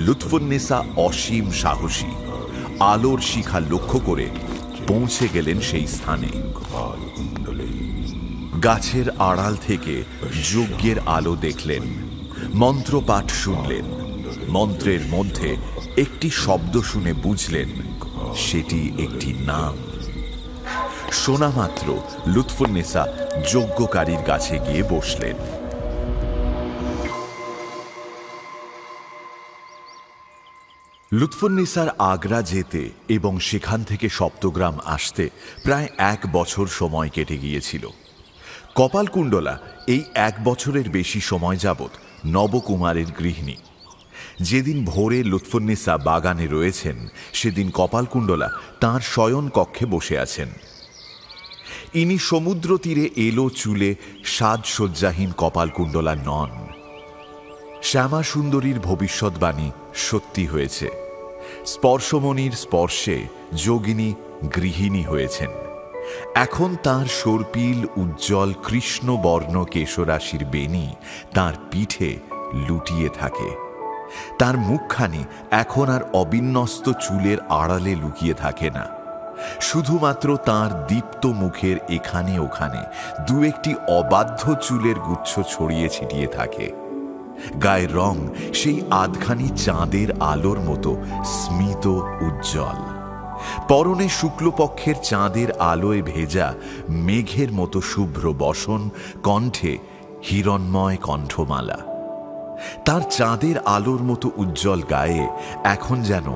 লুৎফুন্নেসা অসীম সাহসী, আলোর শিখা লক্ষ্য করে পৌঁছে গেলেন সেই স্থানে। গাছের আড়াল থেকে যজ্ঞের আলো দেখলেন, মন্ত্রপাঠ শুনলেন। মন্ত্রের মধ্যে একটি শব্দ শুনে বুঝলেন সেটি একটি নাম। শোনা মাত্র লুৎফুন্নেসা যজ্ঞকারীর কাছে গিয়ে বসলেন। লুৎফুন্নেসার আগ্রা যেতে এবং সেখান থেকে সপ্তগ্রাম আসতে প্রায় 1 বছর সময় কেটে গিয়েছিল। কপালকুণ্ডলা এই 1 বছরের বেশি সময় যাবৎ নবকুমারের গৃহিণী। যেদিন ভোরে লুৎফুন্নেসা বাগানে রয়েছেন, সেদিন কপালকুণ্ডলা তাঁর শয়ন কক্ষে বসে আছেন। ইনি সমুদ্র তীরে এলো চুলে সাজসজ্জাহীন কপালকুণ্ডলা নন। শ্যামা সুন্দরীর ভবিষ্যৎবাণী সত্যি হয়েছে। স্পর্শমণির স্পর্শে যোগিনী গৃহিণী হয়েছেন। এখন তাঁর সর্পিল উজ্জ্বল কৃষ্ণবর্ণ কেশরাশির বেণী তাঁর পিঠে লুটিয়ে থাকে। তার মুখখানি এখন আর অবিন্যস্ত চুলের আড়ালে লুকিয়ে থাকে না। শুধুমাত্র তাঁর দীপ্ত মুখের এখানে ওখানে 2-1টি অবাধ্য চুলের গুচ্ছ ছড়িয়ে ছিটিয়ে থাকে। গায়ের রং সেই আধখানি চাঁদের আলোর মতো স্মিত উজ্জ্বল। পরনে শুক্লপক্ষের চাঁদের আলোয় ভেজা মেঘের মতো শুভ্র বসন, কণ্ঠে হিরণ্ময় কণ্ঠমালা। তার চাঁদের আলোর মতো উজ্জ্বল গায়ে এখন যেন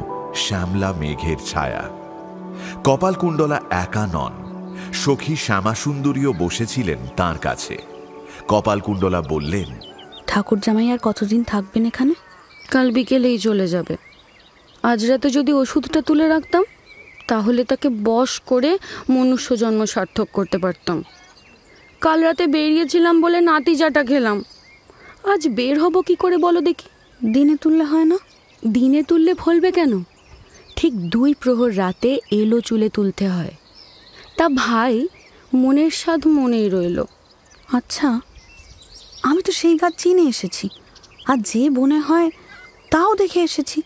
শ্যামলা মেঘের ছায়া। কপালকুণ্ডলা একা নন, সখী শ্যামাসুন্দরীও বসেছিলেন তাঁর কাছে। কপালকুণ্ডলা বললেন, ঠাকুর জামাই আর কতদিন থাকবেন এখানে? কাল বিকেলেই চলে যাবে। আজ রাতে যদি ওষুধটা তুলে রাখতাম তাহলে তাকে বশ করে মনুষ্য জন্ম সার্থক করতে পারতাম। কাল রাতে বেরিয়েছিলাম বলে নাতিজাটা খেলাম। আজ বের হব কি করে বলো দেখি? দিনে তুললে হয় না? দিনে তুললে ফলবে কেন? ঠিক 2 প্রহর রাতে এলো চুলে তুলতে হয়। তা ভাই, মনের স্বাদ মনেই রইল। আচ্ছা, আমি তো সেই গাছ চিনে এসেছি, আর যে বনে হয় তাও দেখে এসেছি।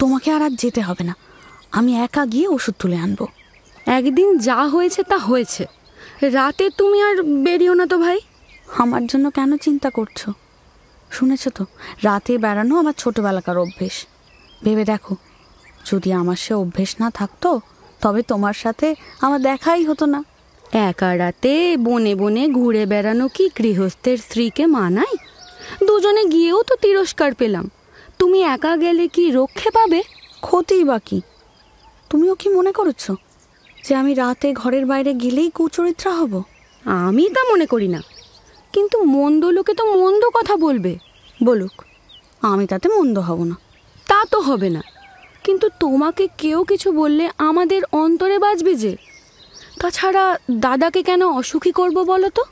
তোমাকে আর যেতে হবে না, আমি একা গিয়ে ওষুধ তুলে আনবো। একদিন যা হয়েছে তা হয়েছে, রাতে তুমি আর বেরিও না তো ভাই। আমার জন্য কেন চিন্তা করছো? শুনেছ তো, রাতে বেড়ানো আমার ছোটবেলাকার অভ্যেস। ভেবে দেখো, যদি আমার সে অভ্যেস না থাকতো তবে তোমার সাথে আমার দেখাই হতো না। একা রাতে বনে বনে ঘুরে বেড়ানো কি গৃহস্থের স্ত্রীকে মানায়? দুজনে গিয়েও তো তিরস্কার পেলাম। তুমি একা গেলে কি রক্ষে পাবে? ক্ষতিই বাকি। তুমিও কি মনে করেছো যে আমি রাতে ঘরের বাইরে গেলেই কুচরিত্রা হব? আমি তা মনে করি না, কিন্তু মন্দ লোকে তো মন্দ কথা বলবে। বলুক, আমি তাতে মন্দ হব না। তা তো হবে না, কিন্তু তোমাকে কেউ কিছু বললে আমাদের অন্তরে বাজবে যে। তাছাড়া দাদাকে কেন অসুখী করব বলো তো?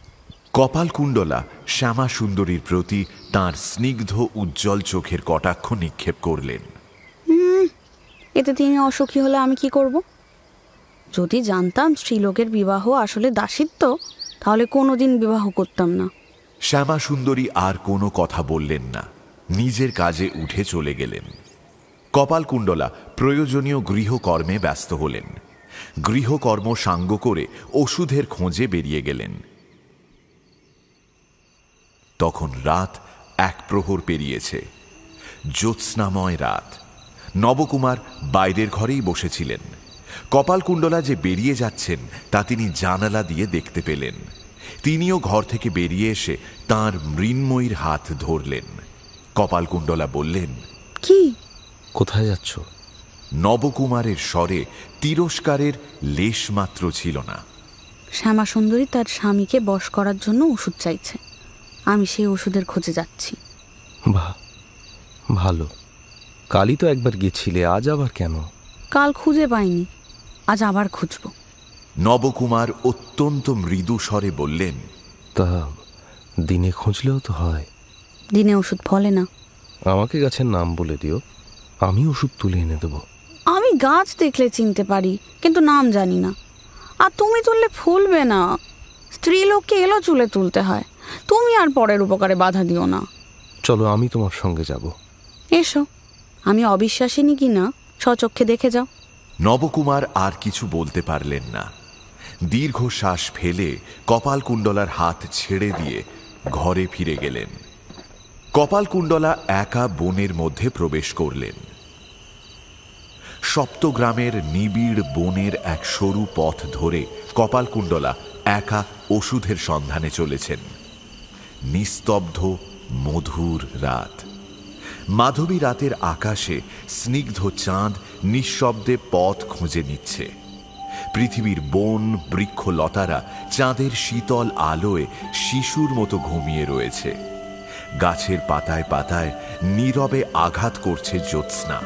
কপালকুণ্ডলা শ্যামা সুন্দরীর প্রতি তাঁর স্নিগ্ধ উজ্জ্বল চোখের কটাক্ষ নিক্ষেপ করলেন। এতে তিনি অসুখী হলে আমি কি করব? যদি জানতাম স্ত্রীলোকের বিবাহ আসলে দাসিত্ব, তাহলে কোনোদিন বিবাহ করতাম না। শ্যামা সুন্দরী আর কোনো কথা বললেন না, নিজের কাজে উঠে চলে গেলেন। কপালকুণ্ডলা প্রয়োজনীয় গৃহকর্মে ব্যস্ত হলেন। গৃহকর্ম সাঙ্গ করে ওষুধের খোঁজে বেরিয়ে গেলেন। তখন রাত এক প্রহর পেরিয়েছে। জ্যোৎস্নাময় রাত। নবকুমার বাইরের ঘরেই বসেছিলেন। কপালকুণ্ডলা যে বেরিয়ে যাচ্ছেন তা তিনি জানালা দিয়ে দেখতে পেলেন। তিনিও ঘর থেকে বেরিয়ে এসে তাঁর মৃন্ময়ীর হাত ধরলেন। কপালকুণ্ডলা বললেন, কি? কোথায় যাচ্ছ? নবকুমারের স্বরে তিরস্কারের লেশমাত্র ছিল না। শ্যামা সুন্দরী তার স্বামীকে বশ করার জন্য ওষুধ চাইছে, আমি সেই ওষুধের খোঁজে যাচ্ছি। বাহ, ভালো। কালই তো একবার গেছিলে, আজ আবার কেন? কাল খুঁজে পাইনি, আজ আবার খুঁজব। নবকুমার অত্যন্ত মৃদু স্বরে বললেন, তা দিনে খুঁজলেও তো হয়। দিনে ওষুধ ফলে না। আমাকে গাছের নাম বলে দিও, আমি ওষুধ তুলে এনে দেবো। আমি গাছ দেখলে চিনতে পারি, কিন্তু নাম জানি না। আর তুমি তুললে ফুলবে না। স্ত্রী লোককে এলো চুলে তুলতে হয়। তুমি আর পরের উপকারে বাধা দিও না। চলো, আমি তোমার সঙ্গে যাব। এসো, আমি অবিশ্বাসিনী কি না স্বচক্ষে দেখে যাও। নবকুমার আর কিছু বলতে পারলেন না। দীর্ঘশ্বাস ফেলে কপালকুণ্ডলার হাত ছেড়ে দিয়ে ঘরে ফিরে গেলেন। কপালকুণ্ডলা একা বনের মধ্যে প্রবেশ করলেন। সপ্তগ্রামের নিবিড় বনের এক সরু পথ ধরে কপালকুণ্ডলা একা ওষুধের সন্ধানে চলেছেন। নিস্তব্ধ মধুর রাত। মাধবী রাতের আকাশে স্নিগ্ধ চাঁদ নিঃশব্দে পথ খুঁজে নিচ্ছে। পৃথিবীর বন বৃক্ষলতারা চাঁদের শীতল আলোয় শিশুর মতো ঘুমিয়ে রয়েছে। গাছের পাতায় পাতায় নীরবে আঘাত করছে জ্যোৎস্না।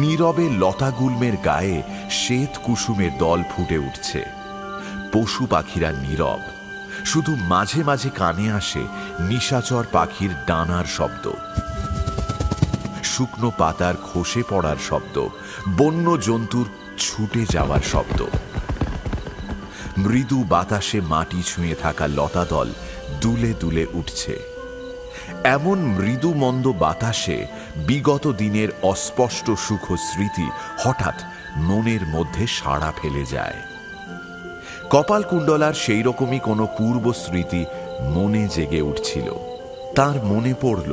নীরবে লতাগুল্মের গায়ে শ্বেত কুসুমের দল ফুটে উঠছে। পশু পাখিরা নীরব, শুধু মাঝে মাঝে কানে আসে নিশাচর পাখির ডানার শব্দ, শুকনো পাতার খসে পড়ার শব্দ, বন্য জন্তুর ছুটে যাওয়ার শব্দ। মৃদু বাতাসে মাটি ছুঁয়ে থাকা লতাদল দুলে দুলে উঠছে। এমন মৃদু মন্দ বাতাসে বিগত দিনের অস্পষ্ট সুখ স্মৃতি হঠাৎ মনের মধ্যে সাড়া ফেলে যায়। কপালকুণ্ডলার সেই রকমই কোনো পূর্ব স্মৃতি মনে জেগে উঠছিল। তার মনে পড়ল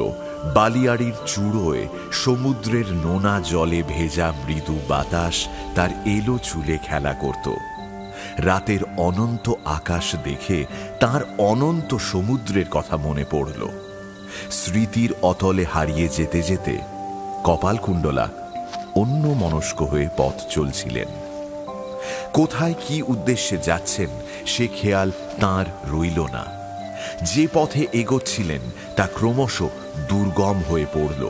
বালিয়াড়ির চূড়োয় সমুদ্রের নোনা জলে ভেজা মৃদু বাতাস তার এলো চুলে খেলা করত। রাতের অনন্ত আকাশ দেখে তার অনন্ত সমুদ্রের কথা মনে পড়ল। স্মৃতির অতলে হারিয়ে যেতে যেতে কপালকুণ্ডলা অন্য মনস্ক হয়ে পথ চলছিলেন। কোথায় কি উদ্দেশ্যে যাচ্ছেন সে খেয়াল তাঁর রইল না। যে পথে এগোচ্ছিলেন তা ক্রমশ দুর্গম হয়ে পড়ল।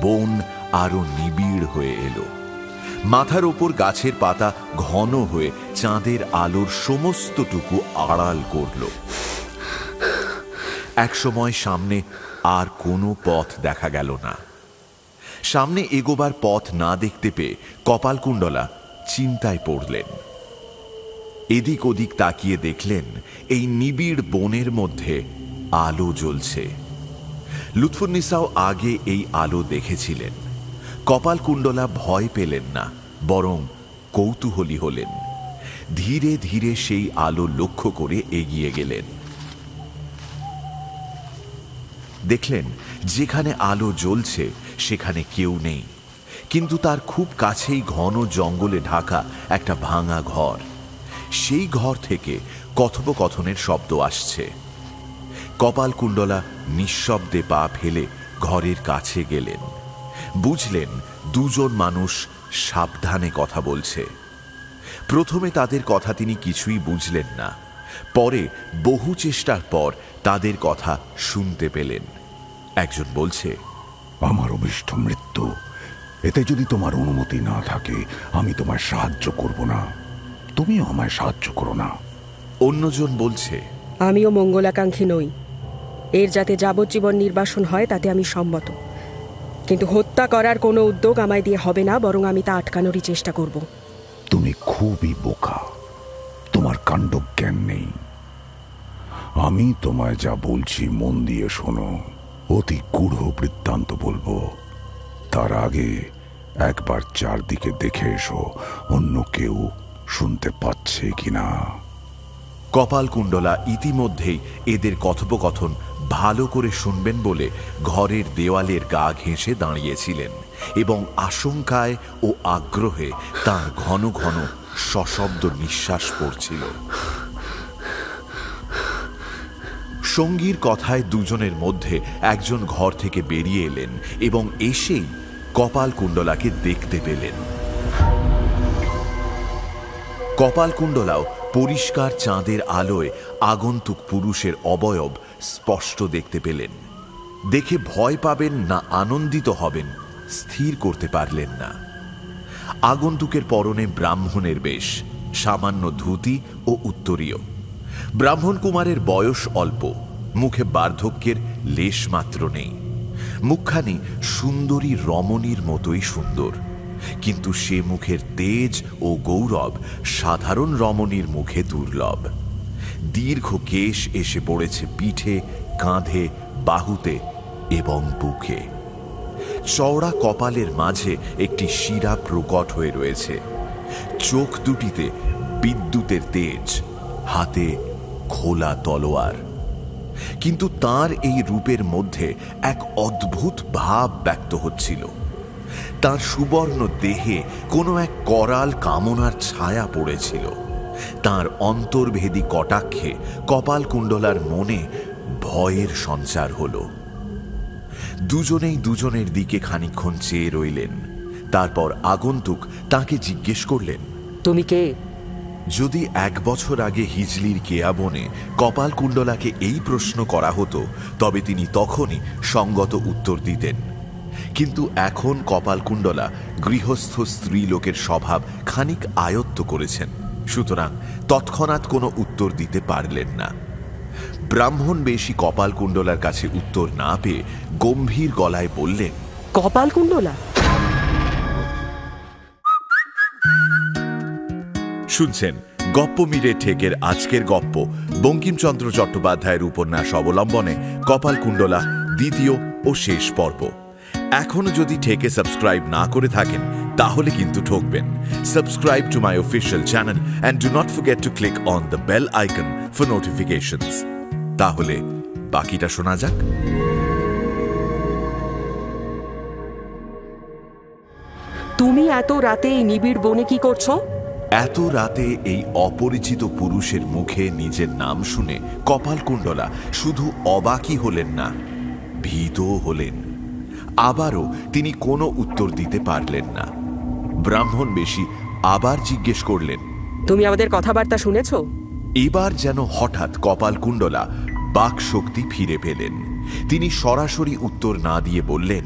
বন আরো নিবিড় হয়ে এলো। মাথার ওপর গাছের পাতা ঘন হয়ে চাঁদের আলোর সমস্তটুকু আড়াল করল। একসময় সামনে আর কোনো পথ দেখা গেল না। সামনে এগোবার পথ না দেখতে পেয়ে কপালকুণ্ডলা চিন্তায় পড়লেন। এদিক ওদিক তাকিয়ে দেখলেন এই নিবিড় বনের মধ্যে আলো জ্বলছে। লুৎফুন্নিসাও আগে এই আলো দেখেছিলেন। কপালকুণ্ডলা ভয় পেলেন না, বরং কৌতূহলী হলেন। ধীরে ধীরে সেই আলো লক্ষ্য করে এগিয়ে গেলেন। দেখলেন যেখানে আলো জ্বলছে সেখানে কেউ নেই, কিন্তু তার খুব কাছেই ঘন জঙ্গলে ঢাকা একটা ভাঙা ঘর। সেই ঘর থেকে কথোপকথনের শব্দ আসছে। কপালকুণ্ডলা নিঃশব্দে পা ফেলে ঘরের কাছে গেলেন। বুঝলেন দুজন মানুষ সাবধানে কথা বলছে। প্রথমে তাদের কথা তিনি কিছুই বুঝলেন না, পরে বহু চেষ্টার পর তাদের কথা শুনতে পেলেন। একজন বলছে, আমার অভিষ্ট মৃত্যু, এতে যদি তোমার অনুমতি না থাকে আমি তোমায় সাহায্য করব না, তুমিও আমায় সাহায্য করো না। অন্যজন বলছে, আমিও মঙ্গলাকাঙ্ক্ষী নই। এর যাতে যাবজ্জীবন নির্বাসন হয় তাতে আমি সম্মত, কিন্তু হত্যা করার কোনো উদ্যোগ আমায় দিয়ে হবে না, বরং আমি তা আটকানোরই চেষ্টা করব। তুমি খুবই বোকা, তোমার কাণ্ড জ্ঞান নেই। আমি তোমায় যা বলছি মন দিয়ে শোনো। অতি গূঢ় বৃত্তান্ত বলবো, তার আগে একবার চারদিকে দেখে এসো অন্য কেউ শুনতে পাচ্ছে কিনা। কপালকুণ্ডলা ইতিমধ্যেই এদের কথোপকথন ভালো করে শুনবেন বলে ঘরের দেওয়ালের গা ঘেঁষে দাঁড়িয়েছিলেন এবং আশঙ্কায় ও আগ্রহে তাঁর ঘন ঘন সশব্দ নিঃশ্বাস পড়ছিল। সঙ্গীর কথায় দুজনের মধ্যে একজন ঘর থেকে বেরিয়ে এলেন এবং এসেই কপালকুণ্ডলাকে দেখতে পেলেন। কপালকুণ্ডলাও পরিষ্কার চাঁদের আলোয় আগন্তুক পুরুষের অবয়ব স্পষ্ট দেখতে পেলেন। দেখে ভয় পাবেন না আনন্দিত হবেন স্থির করতে পারলেন না। আগন্তুকের পরনে ব্রাহ্মণের বেশ, সামান্য ধুতি ও উত্তরীয়। ব্রাহ্মণ কুমারের বয়স অল্প, মুখে বার্ধক্যের লেশ মাত্র নেই। মুখখানি সুন্দরী রমণীর মতোই সুন্দর, কিন্তু সে মুখের তেজ ও গৌরব সাধারণ রমণীর মুখে দুর্লভ। দীর্ঘ কেশ এসে পড়েছে পিঠে, কাঁধে, বাহুতে এবং বুকে। চওড়া কপালের মাঝে একটি শিরা প্রকট হয়ে রয়েছে। চোখ দুটিতে বিদ্যুতের তেজ, হাতে খোলা তলোয়ার। কিন্তু তার এই রূপের মধ্যে এক অদ্ভুত ভাব ব্যক্ত হচ্ছিল। তার সুবর্ণ দেহে কোনো এক করাল কামনার ছায়া পড়েছিল। তার অন্তর্ভেদী কটাক্ষে কপালকুণ্ডলার মনে ভয়ের সঞ্চার হল। দুজনেই দুজনের দিকে খানিকক্ষণ চেয়ে রইলেন। তারপর আগন্তুক তাকে জিজ্ঞেস করলেন, তুমি কে? যদি 1 বছর আগে হিজলির কেয়া বনে কপালকুণ্ডলাকে এই প্রশ্ন করা হতো তবে তিনি তখনই সঙ্গত উত্তর দিতেন। কিন্তু এখন কপালকুণ্ডলা গৃহস্থ স্ত্রীলোকের স্বভাব খানিক আয়ত্ত করেছেন, সুতরাং তৎক্ষণাৎ কোনো উত্তর দিতে পারলেন না। ব্রাহ্মণ বেশি কপালকুণ্ডলার কাছে উত্তর না পেয়ে গম্ভীর গলায় বললেন, কপালকুণ্ডলা? শুনছেন গপ্পমীরে ঠেকের আজকের গপ্প বঙ্কিমচন্দ্র চট্টোপাধ্যায়ের উপন্যাস অবলম্বনে কপালকুণ্ডলা দ্বিতীয় ও শেষ পর্ব। এখনো যদি ঠেকে সাবস্ক্রাইব না করে থাকেন তাহলে কিন্তু ঠকবেন। Subscribe to my official channel and do not forget to click on the bell icon for notifications. তাহলে বাকিটা শোনা যাক। তুমি এত রাতে এই নিবিড় বনে কি করছো? এত রাতে এই অপরিচিত পুরুষের মুখে নিজের নাম শুনে কপালকুণ্ডলা শুধু অবাকই হলেন না, ভীতও হলেন। আবারও তিনি কোনো উত্তর দিতে পারলেন না। ব্রাহ্মণ বেশি আবার জিজ্ঞেস করলেন, তুমি আমাদের কথাবার্তা শুনেছ? এবার যেন হঠাৎ কপালকুণ্ডলা বাক শক্তি ফিরে পেলেন। তিনি সরাসরি উত্তর না দিয়ে বললেন,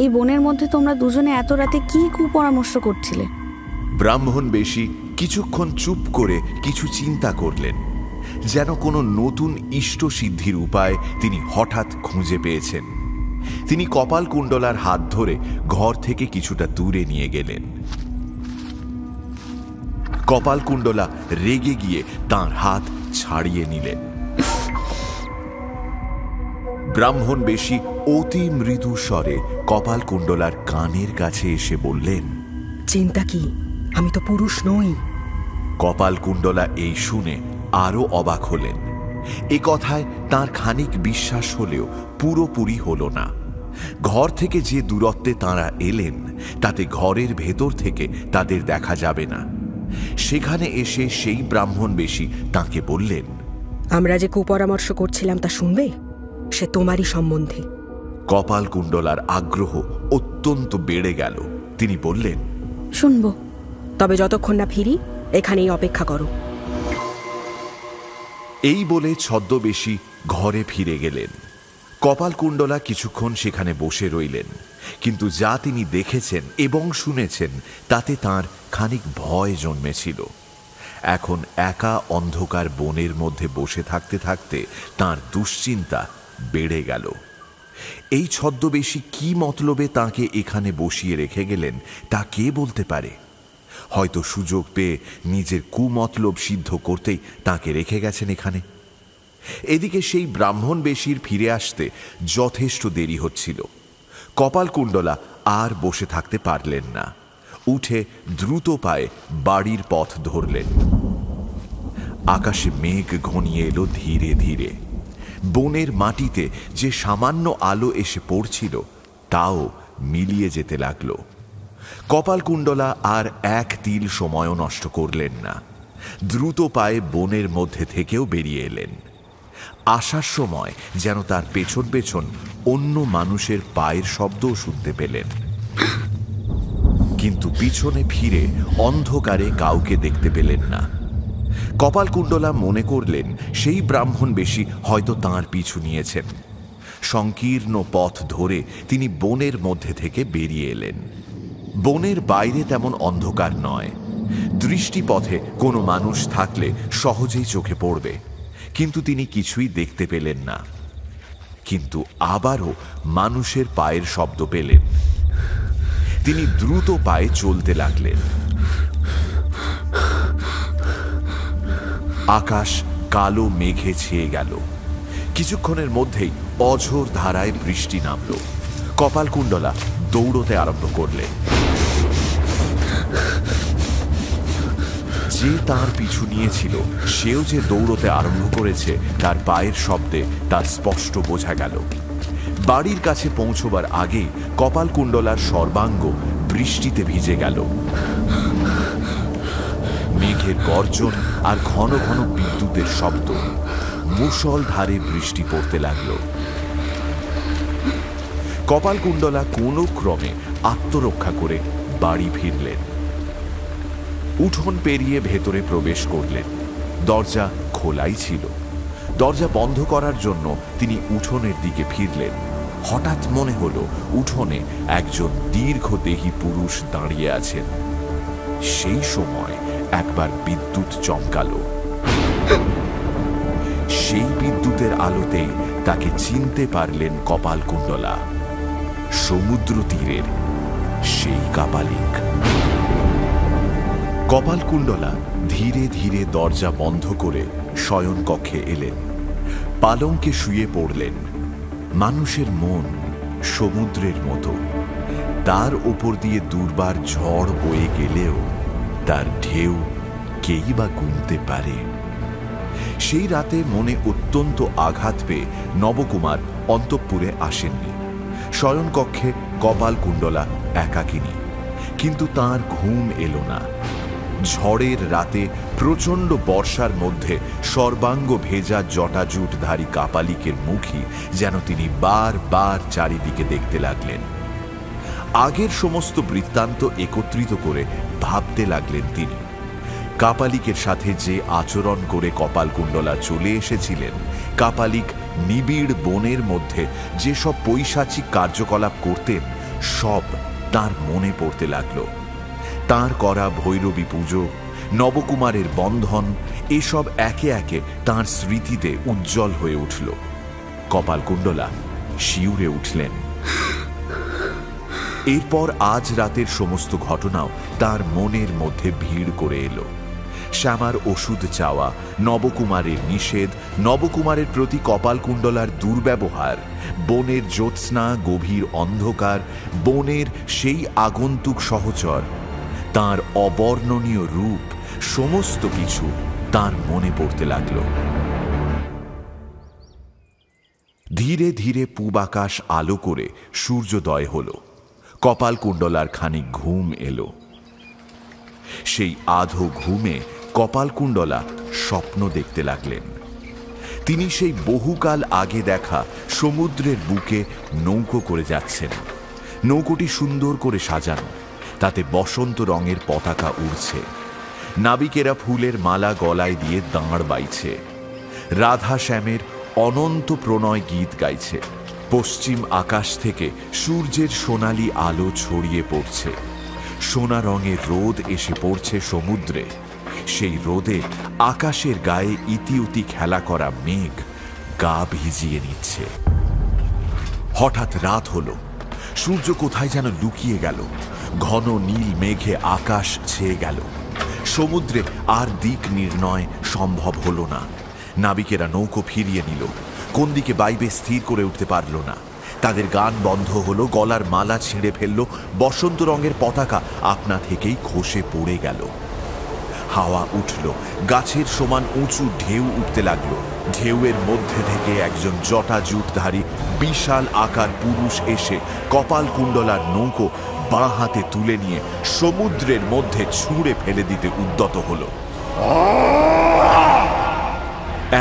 এই বনের মধ্যে তোমরা দুজনে এত রাতে কি কুপরামর্শ করছিলে? ব্রাহ্মণ বেশি কিছুক্ষণ চুপ করে কিছু চিন্তা করলেন, যেন কোনো নতুন ইষ্ট সিদ্ধির উপায় তিনি হঠাৎ খুঁজে পেয়েছেন। তিনি কপালকুণ্ডলার হাত ধরে ঘর থেকে কিছুটা দূরে নিয়ে গেলেন। কপালকুণ্ডলা রেগে গিয়ে তাঁর হাত ছাড়িয়ে নিলেন। ব্রাহ্মণ বেশি অতি মৃদু স্বরে কপালকুণ্ডলার কানের কাছে এসে বললেন, চিন্তা কি? আমি তো পুরুষ নই। কপালকুণ্ডলা এই শুনে আরো অবাক হলেন। এ কথায় তাঁর খানিক বিশ্বাস হলেও পুরোপুরি হল না। ঘর থেকে যে দূরত্বে তাঁরা এলেন তাতে ঘরের ভেতর থেকে তাদের দেখা যাবে না। সেখানে এসে সেই ব্রাহ্মণ বেশি তাঁকে বললেন, আমরা যে কুপরামর্শ করছিলাম তা শুনবে? সে তোমারই সম্বন্ধে। কপালকুণ্ডলার আগ্রহ অত্যন্ত বেড়ে গেল। তিনি বললেন, শুনবো। তবে যতক্ষণ না ফিরি এখানেই অপেক্ষা করো। এই বলে ছদ্মবেশী ঘরে ফিরে গেলেন। কপালকুণ্ডলা কিছুক্ষণ সেখানে বসে রইলেন, কিন্তু যা তিনি দেখেছেন এবং শুনেছেন তাতে তাঁর খানিক ভয় জন্মেছিল। এখন একা অন্ধকার বনের মধ্যে বসে থাকতে থাকতে তাঁর দুশ্চিন্তা বেড়ে গেল। এই ছদ্মবেশী কি মতলবে তাঁকে এখানে বসিয়ে রেখে গেলেন তা কে বলতে পারে? হয়তো সুযোগ পেয়ে নিজের কুমতলব সিদ্ধ করতেই তাঁকে রেখে গেছেন এখানে। এদিকে সেই ব্রাহ্মণ বেশির ফিরে আসতে যথেষ্ট দেরি হচ্ছিল। কপালকুণ্ডলা আর বসে থাকতে পারলেন না। উঠে দ্রুত পায়ে বাড়ির পথ ধরলেন। আকাশে মেঘ ঘনিয়ে এলো ধীরে ধীরে। বনের মাটিতে যে সামান্য আলো এসে পড়ছিল তাও মিলিয়ে যেতে লাগলো। কপালকুণ্ডলা আর এক তিল সময়ও নষ্ট করলেন না। দ্রুত পায়ে বনের মধ্যে থেকেও বেরিয়ে এলেন। আসার সময় যেন তার পেছন পেছন অন্য মানুষের পায়ের শব্দও শুনতে পেলেন, কিন্তু পিছনে ফিরে অন্ধকারে কাউকে দেখতে পেলেন না। কপালকুণ্ডলা মনে করলেন সেই ব্রাহ্মণ বেশি হয়তো তাঁর পিছু নিয়েছেন। সংকীর্ণ পথ ধরে তিনি বনের মধ্যে থেকে বেরিয়ে এলেন। বনের বাইরে তেমন অন্ধকার নয়, দৃষ্টিপথে কোনো মানুষ থাকলে সহজেই চোখে পড়বে, কিন্তু তিনি কিছুই দেখতে পেলেন না। কিন্তু আবারও মানুষের পায়ের শব্দ পেলেন। তিনি দ্রুত পায়ে চলতে লাগলেন। আকাশ কালো মেঘে ছেয়ে গেল। কিছুক্ষণের মধ্যেই অঝোর ধারায় বৃষ্টি নামল। কপালকুণ্ডলা দৌড়তে আরম্ভ করলেন। যে তার পিছু নিয়েছিল সেও যে দৌড়তে আরম্ভ করেছে তার পায়ের শব্দে তার স্পষ্ট বোঝা গেল। বাড়ির কাছে পৌঁছবার আগেই কপালকুণ্ডলার সর্বাঙ্গ বৃষ্টিতে ভিজে গেল। মেঘের গর্জন আর ঘন ঘন বিদ্যুতের শব্দ, মুষলধারে বৃষ্টি পড়তে লাগল। কপালকুণ্ডলা কোনো ক্রমে আত্মরক্ষা করে বাড়ি ফিরলেন। উঠোন পেরিয়ে ভেতরে প্রবেশ করলেন। দরজা খোলাই ছিল। দরজা বন্ধ করার জন্য তিনি উঠোনের দিকে ফিরলেন। হঠাৎ মনে হলো উঠোনে একজন দীর্ঘদেহী পুরুষ দাঁড়িয়ে আছেন। সেই সময় একবার বিদ্যুৎ চমকালো। সেই বিদ্যুতের আলোতেই তাকে চিনতে পারলেন কপালকুণ্ডলা, সমুদ্র তীরের সেই কাপালিক। কপালকুণ্ডলা ধীরে ধীরে দরজা বন্ধ করে শয়নকক্ষে এলেন। পালঙ্কে শুয়ে পড়লেন। মানুষের মন সমুদ্রের মতো, তার ওপর দিয়ে দুর্বার ঝড় বয়ে গেলেও তার ঢেউ কেই বা গুনতে পারে। সেই রাতে মনে অত্যন্ত আঘাত পেয়ে নবকুমার অন্তঃপুরে আসেননি। শয়নকক্ষে কপালকুণ্ডলা একাকিনী, কিন্তু তার ঘুম এলো না। ঝড়ের রাতে প্রচণ্ড বর্ষার মধ্যে সর্বাঙ্গ ভেজা জটাজুটধারী কাপালিকের মুখই যেন তিনি বারবার চারিদিকে দেখতে লাগলেন। আগের সমস্ত বৃত্তান্ত একত্রিত করে ভাবতে লাগলেন তিনি। কাপালিকের সাথে যে আচরণ করে কপালকুণ্ডলা চলে এসেছিলেন, কাপালিক নিবিড় বনের মধ্যে যেসব পৈশাচিক কার্যকলাপ করতেন, সব তার মনে পড়তে লাগলো। তাঁর করা ভৈরবী পুজো, নবকুমারের বন্ধন, এসব একে একে তাঁর স্মৃতিতে উজ্জ্বল হয়ে উঠল। কপালকুণ্ডলা শিউরে উঠলেন। এরপর আজ রাতের সমস্ত ঘটনাও তার মনের মধ্যে ভিড় করে এলো। শ্যামার ওষুধ চাওয়া, নবকুমারের নিষেধ, নবকুমারের প্রতি কপালকুণ্ডলার দুর্ব্যবহার, বনের জ্যোৎস্না, গভীর অন্ধকার, বনের সেই আগন্তুক সহচর, তাঁর অবর্ণনীয় রূপ, সমস্ত কিছু তাঁর মনে পড়তে লাগল। ধীরে ধীরে পূব আকাশ আলো করে সূর্যোদয় হল। কপালকুণ্ডলার খানিক ঘুম এলো। সেই আধো ঘুমে কপালকুণ্ডলা স্বপ্ন দেখতে লাগলেন। তিনি সেই বহুকাল আগে দেখা সমুদ্রের বুকে নৌকো করে যাচ্ছেন। নৌকোটি সুন্দর করে সাজানো, তাতে বসন্ত রঙের পতাকা উড়ছে। নাবিকেরা ফুলের মালা গলায় দিয়ে দাঁড় বাইছে। রাধা শ্যামের অনন্ত প্রণয় গীত গাইছে। পশ্চিম আকাশ থেকে সূর্যের সোনালি আলো ছড়িয়ে পড়ছে। সোনা রঙের রোদ এসে পড়ছে সমুদ্রে। সেই রোদে আকাশের গায়ে ইতিউতি খেলা করা মেঘ গা ভিজিয়ে নিচ্ছে। হঠাৎ রাত হলো। সূর্য কোথায় যেন লুকিয়ে গেল। ঘন নীল মেঘে আকাশ ছেয়ে গেল। সমুদ্রে আর দিক নির্ণয় সম্ভব হলো না। নাবিকেরা নৌকো ফিরিয়ে নিল। কোন দিকে বাইবে স্থির করে উঠতে পারল না। তাদের গান বন্ধ হলো, গলার মালা ছিঁড়ে ফেলল, বসন্ত রঙের পতাকা আপনা থেকেই খসে পড়ে গেল। হাওয়া উঠল, গাছের সমান উঁচু ঢেউ উঠতে লাগলো। ঢেউয়ের মধ্যে থেকে একজন জটাজুটধারী বিশাল আকার পুরুষ এসে কপালকুণ্ডলার নৌকো বাঁ হাতে তুলে নিয়ে সমুদ্রের মধ্যে ছুঁড়ে ফেলে দিতে উদ্যত হল।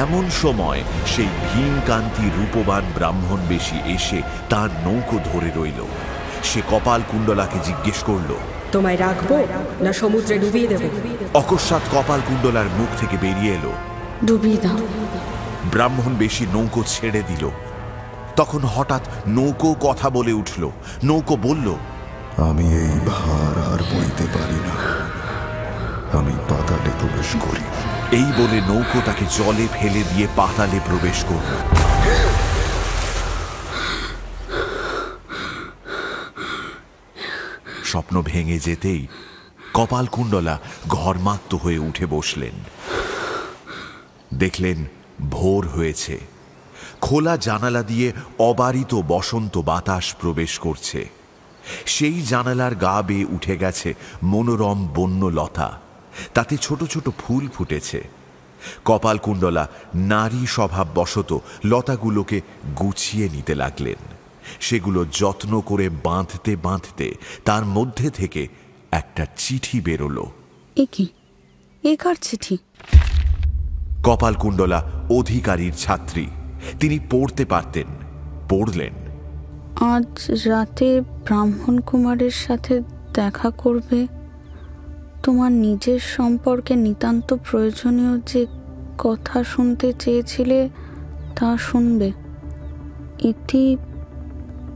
এমন সময় সেই ভীমকান্তি রূপবান ব্রাহ্মণবেশী এসে তার নৌকো ধরে রইল। সে কপালকুণ্ডলাকে জিজ্ঞেস করল, তোমায় রাখবো না সমুদ্রে ডুবিয়ে দেব? অকস্মাৎ কপালকুণ্ডলার মুখ থেকে বেরিয়ে এলো, ডুবিয়ে দাও। ব্রাহ্মণবেশী নৌকো ছেড়ে দিল। তখন হঠাৎ নৌকো কথা বলে উঠল। নৌকো বলল, আমি এই ভার আর বইতে পারি না, আমি পাতালে প্রবেশ করি। এই বলে নৌকো তাকে জলে ফেলে দিয়ে পাতালে প্রবেশ করল। স্বপ্ন ভেঙে যেতেই কপালকুণ্ডলা ঘর্মাক্ত হয়ে উঠে বসলেন। দেখলেন ভোর হয়েছে। খোলা জানালা দিয়ে অবারিত বসন্ত বাতাস প্রবেশ করছে। সেই জানালার গা বেয়ে উঠে গেছে মনোরম বন্য লতা, তাতে ছোট ছোট ফুল ফুটেছে। কপালকুণ্ডলা নারী স্বভাববশত লতাগুলোকে গুছিয়ে নিতে লাগলেন। সেগুলো যত্ন করে বাঁধতে বাঁধতে তার মধ্যে থেকে একটা চিঠি বেরোলো। এ কি? এ কার চিঠি? কপালকুণ্ডলা অধিকারীর ছাত্রী, তিনি পড়তে পারতেন। পড়লেন, আজ রাতে ব্রাহ্মণ কুমারের সাথে দেখা করবে। তোমার নিজের সম্পর্কে নিতান্ত প্রয়োজনীয় যে কথা শুনতে চেয়েছিলে তা শুনবে। ইতি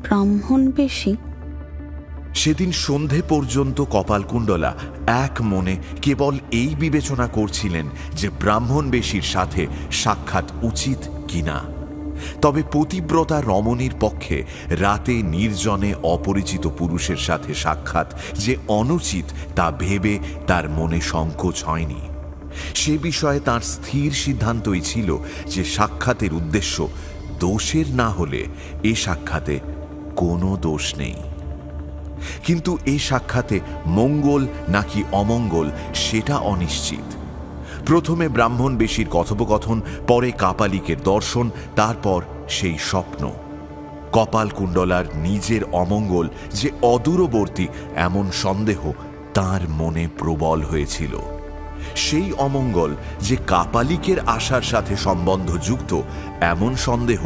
ব্রাহ্মণবেশী। সেদিন সন্ধে পর্যন্ত কপালকুণ্ডলা এক মনে কেবল এই বিবেচনা করছিলেন যে ব্রাহ্মণবেশীর সাথে সাক্ষাৎ উচিত কিনা। তবে পতিব্রতা রমণীর পক্ষে রাতে নির্জনে অপরিচিত পুরুষের সাথে সাক্ষাৎ যে অনুচিত তা ভেবে তার মনে সংকোচ হয়নি। সে বিষয়ে তার স্থির সিদ্ধান্তই ছিল যে সাক্ষাতের উদ্দেশ্য দোষের না হলে এ সাক্ষাতে কোনো দোষ নেই। কিন্তু এই সাক্ষাতে মঙ্গল নাকি অমঙ্গল সেটা অনিশ্চিত। প্রথমে ব্রাহ্মণবেশীর কথোপকথন, পরে কাপালিকের দর্শন, তারপর সেই স্বপ্ন। কপালকুণ্ডলার নিজের অমঙ্গল যে অদূরবর্তী এমন সন্দেহ তার মনে প্রবল হয়েছিল। সেই অমঙ্গল যে কাপালিকের আশার সাথে সম্বন্ধযুক্ত এমন সন্দেহ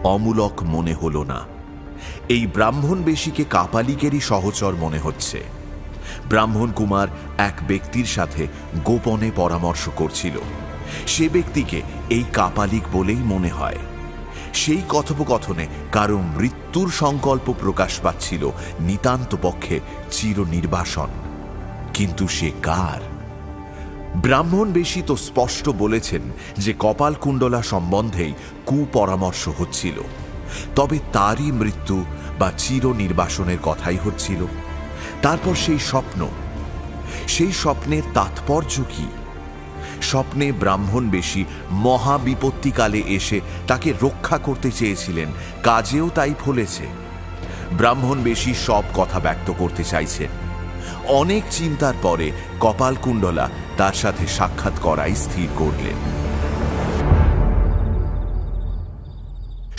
অমূলক মনে হল না। এই ব্রাহ্মণবেশীকে কাপালিকেরই সহচর মনে হচ্ছে। ব্রাহ্মণ কুমার এক ব্যক্তির সাথে গোপনে পরামর্শ করছিল। সে ব্যক্তিকে এই কাপালিক বলেই মনে হয়। সেই কথোপকথনে কারো মৃত্যুর সংকল্প প্রকাশ পাচ্ছিল নিতান্ত পক্ষে চিরনির্বাসন। কিন্তু সে কার? ব্রাহ্মণবেশী তো স্পষ্ট বলেছেন যে কপালকুণ্ডলা সম্বন্ধেই কুপরামর্শ হচ্ছিল। তবে তারই মৃত্যু বা চিরনির্বাসনের কথাই হচ্ছিল। তারপর সেই স্বপ্ন, সেই স্বপ্নের তাৎপর্য কি? স্বপ্নে ব্রাহ্মণবেশী মহাবিপত্তিকালে এসে তাকে রক্ষা করতে চেয়েছিলেন, কাজেও তাই ফলেছে। ব্রাহ্মণবেশী সব কথা ব্যক্ত করতে চাইছেন। অনেক চিন্তার পরে কপালকুণ্ডলা তার সাথে সাক্ষাৎ করাই স্থির করলেন।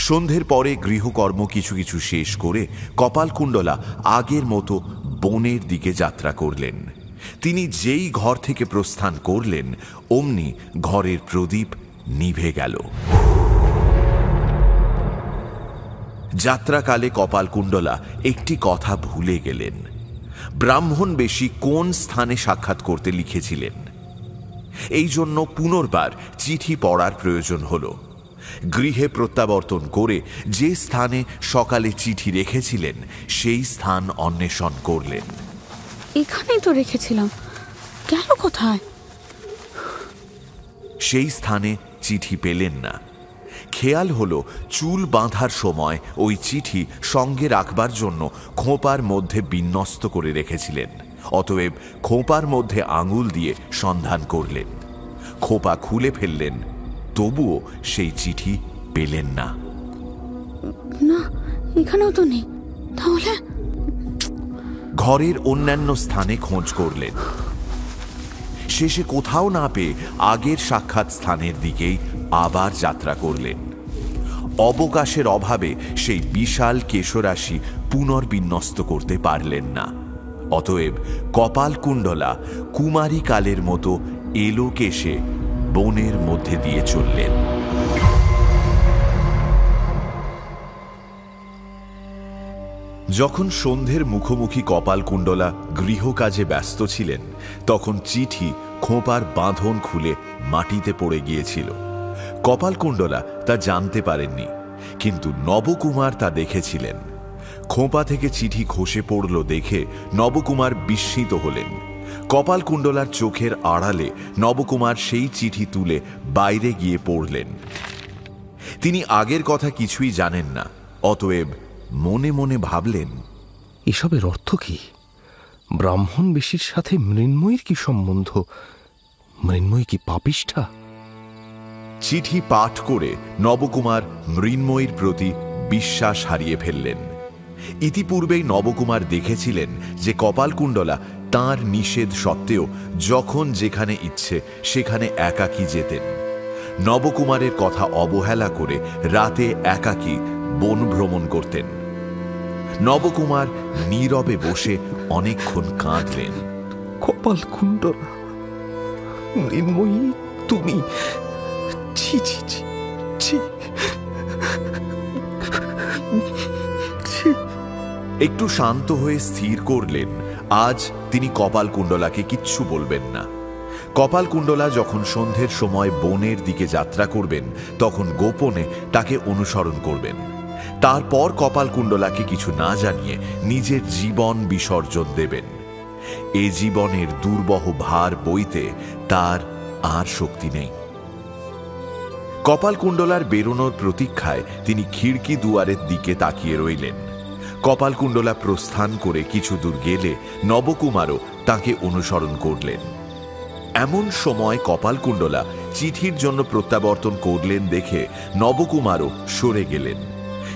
সন্ধ্যের পরে গৃহকর্ম কিছু কিছু শেষ করে কপালকুণ্ডলা আগের মতো বনের দিকে যাত্রা করলেন। তিনি যেই ঘর থেকে প্রস্থান করলেন অমনি ঘরের প্রদীপ নিভে গেল। যাত্রাকালে কপালকুণ্ডলা একটি কথা ভুলে গেলেন। ব্রাহ্মণবেশী কোন স্থানে সাক্ষাৎ করতে লিখেছিলেন। এই জন্য পুনর্বার চিঠি পড়ার প্রয়োজন হল। গৃহে প্রত্যাবর্তন করে যে স্থানে সকালে চিঠি রেখেছিলেন সেই স্থান অন্বেষণ করলেন। এখানেই তো রেখেছিলাম, গেল কোথায়? সেই স্থানে চিঠি পেলেন না। খেয়াল হলো চুল বাঁধার সময় ওই চিঠি সঙ্গে রাখবার জন্য খোঁপার মধ্যে বিন্যস্ত করে রেখেছিলেন। অতএব খোঁপার মধ্যে আঙুল দিয়ে সন্ধান করলেন। খোঁপা খুলে ফেললেন, তবুও সেই চিঠি পেলেন না। না, এখানেও তো নেই। তাহলে ঘরের অন্যান্য স্থানে খোঁজ করলেন। শেষে কোথাও না পেয়ে আগের সাক্ষাৎ স্থানের দিকেই আবার যাত্রা করলেন। অবকাশের অভাবে সেই বিশাল কেশরাশি পুনর্বিন্যস্ত করতে পারলেন না। অতএব কপালকুণ্ডলা কুমারী কালের মতো এলো কেশে বনের মধ্যে দিয়ে চললেন। যখন সন্ধ্যের মুখোমুখি কপালকুণ্ডলা গৃহকাজে ব্যস্ত ছিলেন, তখন চিঠি খোঁপার বাঁধন খুলে মাটিতে পড়ে গিয়েছিল। কপালকুণ্ডলা তা জানতে পারেননি, কিন্তু নবকুমার তা দেখেছিলেন। খোঁপা থেকে চিঠি খসে পড়ল দেখে নবকুমার বিস্মিত হলেন। কপালকুণ্ডলার চোখের আড়ালে নবকুমার সেই চিঠি তুলে বাইরে গিয়ে পড়লেন। তিনি আগের কথা কিছুই জানেন না, অতএব মনে মনে ভাবলেন, এসবের অর্থ কি? ব্রাহ্মণ বেশির সাথে মৃন্ময়ীর কি সম্বন্ধ? মৃন্ময়ী কি পাপিষ্ঠা? চিঠি পাঠ করে নবকুমার মৃন্ময়ীর প্রতি বিশ্বাস হারিয়ে ফেললেন। ইতিপূর্বেই নবকুমার দেখেছিলেন যে কপালকুণ্ডলা তাঁর নিষেধ সত্ত্বেও যখন যেখানে ইচ্ছে সেখানে একাকী যেতেন। নবকুমারের কথা অবহেলা করে রাতে একাকী বন ভ্রমণ করতেন। নবকুমার নীরবে বসে অনেকক্ষণ কাঁদলেন। কপালকুণ্ডলা, মৃন্ময়ী তুমি, ছি ছি ছি ছি। একটু শান্ত হয়ে স্থির করলেন আজ তিনি কপালকুণ্ডলাকে কিচ্ছু বলবেন না। কপালকুণ্ডলা যখন সন্ধ্যের সময় বনের দিকে যাত্রা করবেন, তখন গোপনে তাকে অনুসরণ করবেন। তারপর কপালকুণ্ডলাকে কিছু না জানিয়ে নিজের জীবন বিসর্জন দেবেন। এ জীবনের দুর্বহ ভার বইতে তার আর শক্তি নেই। কপালকুণ্ডলার বেরোনোর প্রতীক্ষায় তিনি খিড়কি দুয়ারের দিকে তাকিয়ে রইলেন। কপালকুণ্ডলা প্রস্থান করে কিছু দূর গেলে নবকুমারও তাকে অনুসরণ করলেন। এমন সময় কপালকুণ্ডলা চিঠির জন্য প্রত্যাবর্তন করলেন দেখে নবকুমারও সরে গেলেন।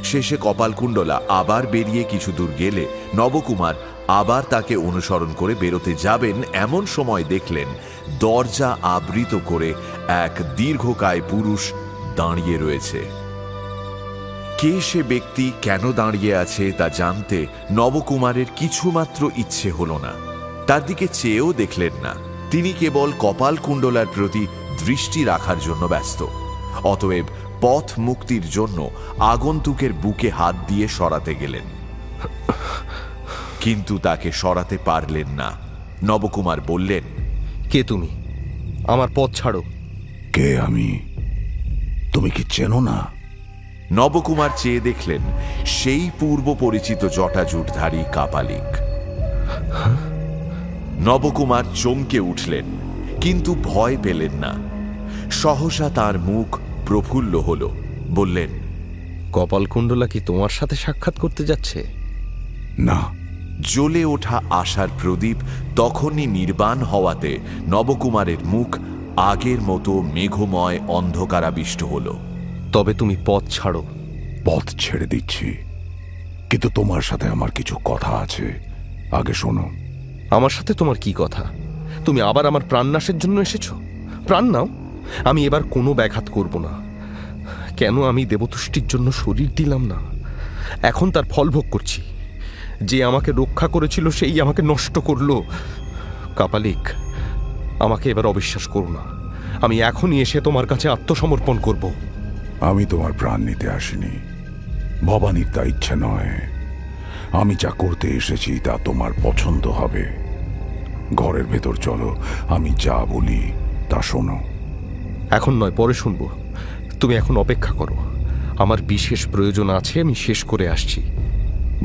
শেষে কপালকুণ্ডলা আবার বেরিয়ে কিছু দূর গেলে নবকুমার আবার তাকে অনুসরণ করে বেরোতে যাবেন। এমন সময় দেখলেন দরজা আবৃত করে এক দীর্ঘকায় পুরুষ দাঁড়িয়ে রয়েছে। কে সে ব্যক্তি, কেন দাঁড়িয়ে আছে তা জানতে নবকুমারের কিছুমাত্র ইচ্ছে হল না। তার দিকে চেয়েও দেখলেন না। তিনি কেবল কপালকুণ্ডলার প্রতি দৃষ্টি রাখার জন্য ব্যস্ত। অতএব পথ মুক্তির জন্য আগন্তুকের বুকে হাত দিয়ে সরাতে গেলেন, কিন্তু তাকে সরাতে পারলেন না। নবকুমার বললেন, কে তুমি? আমার পথ ছাড়ো। কে আমি? তুমি কি চেনো না? নবকুমার চেয়ে দেখলেন সেই পূর্ব পরিচিত জটাজুটধারী কাপালিক। নবকুমার চমকে উঠলেন, কিন্তু ভয় পেলেন না। সহসা তার মুখ প্রফুল্ল হল। বললেন, কপালকুণ্ডলা কি তোমার সাথে সাক্ষাৎ করতে যাচ্ছে? না। জ্বলে ওঠা আশার প্রদীপ তখনই নির্বাণ হওয়াতে নবকুমারের মুখ আগের মতো মেঘময় অন্ধকারাবিষ্ট হল। তবে তুমি পথ ছাড়ো। পথ ছেড়ে দিচ্ছি, কিন্তু তোমার সাথে আমার কিছু কথা আছে। আগে শোনো। আমার সাথে তোমার কি কথা? তুমি আবার আমার প্রাণনাশের জন্য এসেছো? প্রাণ নাও, আমি এবার কোনো ব্যাঘাত করব না। কেন আমি দেবতুষ্টির জন্য শরীর দিলাম না? এখন তার ফল ভোগ করছি। যে আমাকে রক্ষা করেছিল সেই আমাকে নষ্ট করলো। কাপালিক, আমাকে এবার অবিশ্বাস করো না। আমি এখনই এসে তোমার কাছে আত্মসমর্পণ করব। আমি তোমার প্রাণ নিতে আসিনি। ভবানীর তা ইচ্ছে নয়। আমি যা করতে এসেছি তা তোমার পছন্দ হবে। ঘরের ভেতর চলো, আমি যা বলি তা শোনো। এখন নয়, পরে শুনবো। তুমি এখন অপেক্ষা করো। আমার বিশেষ প্রয়োজন আছে, আমি শেষ করে আসছি।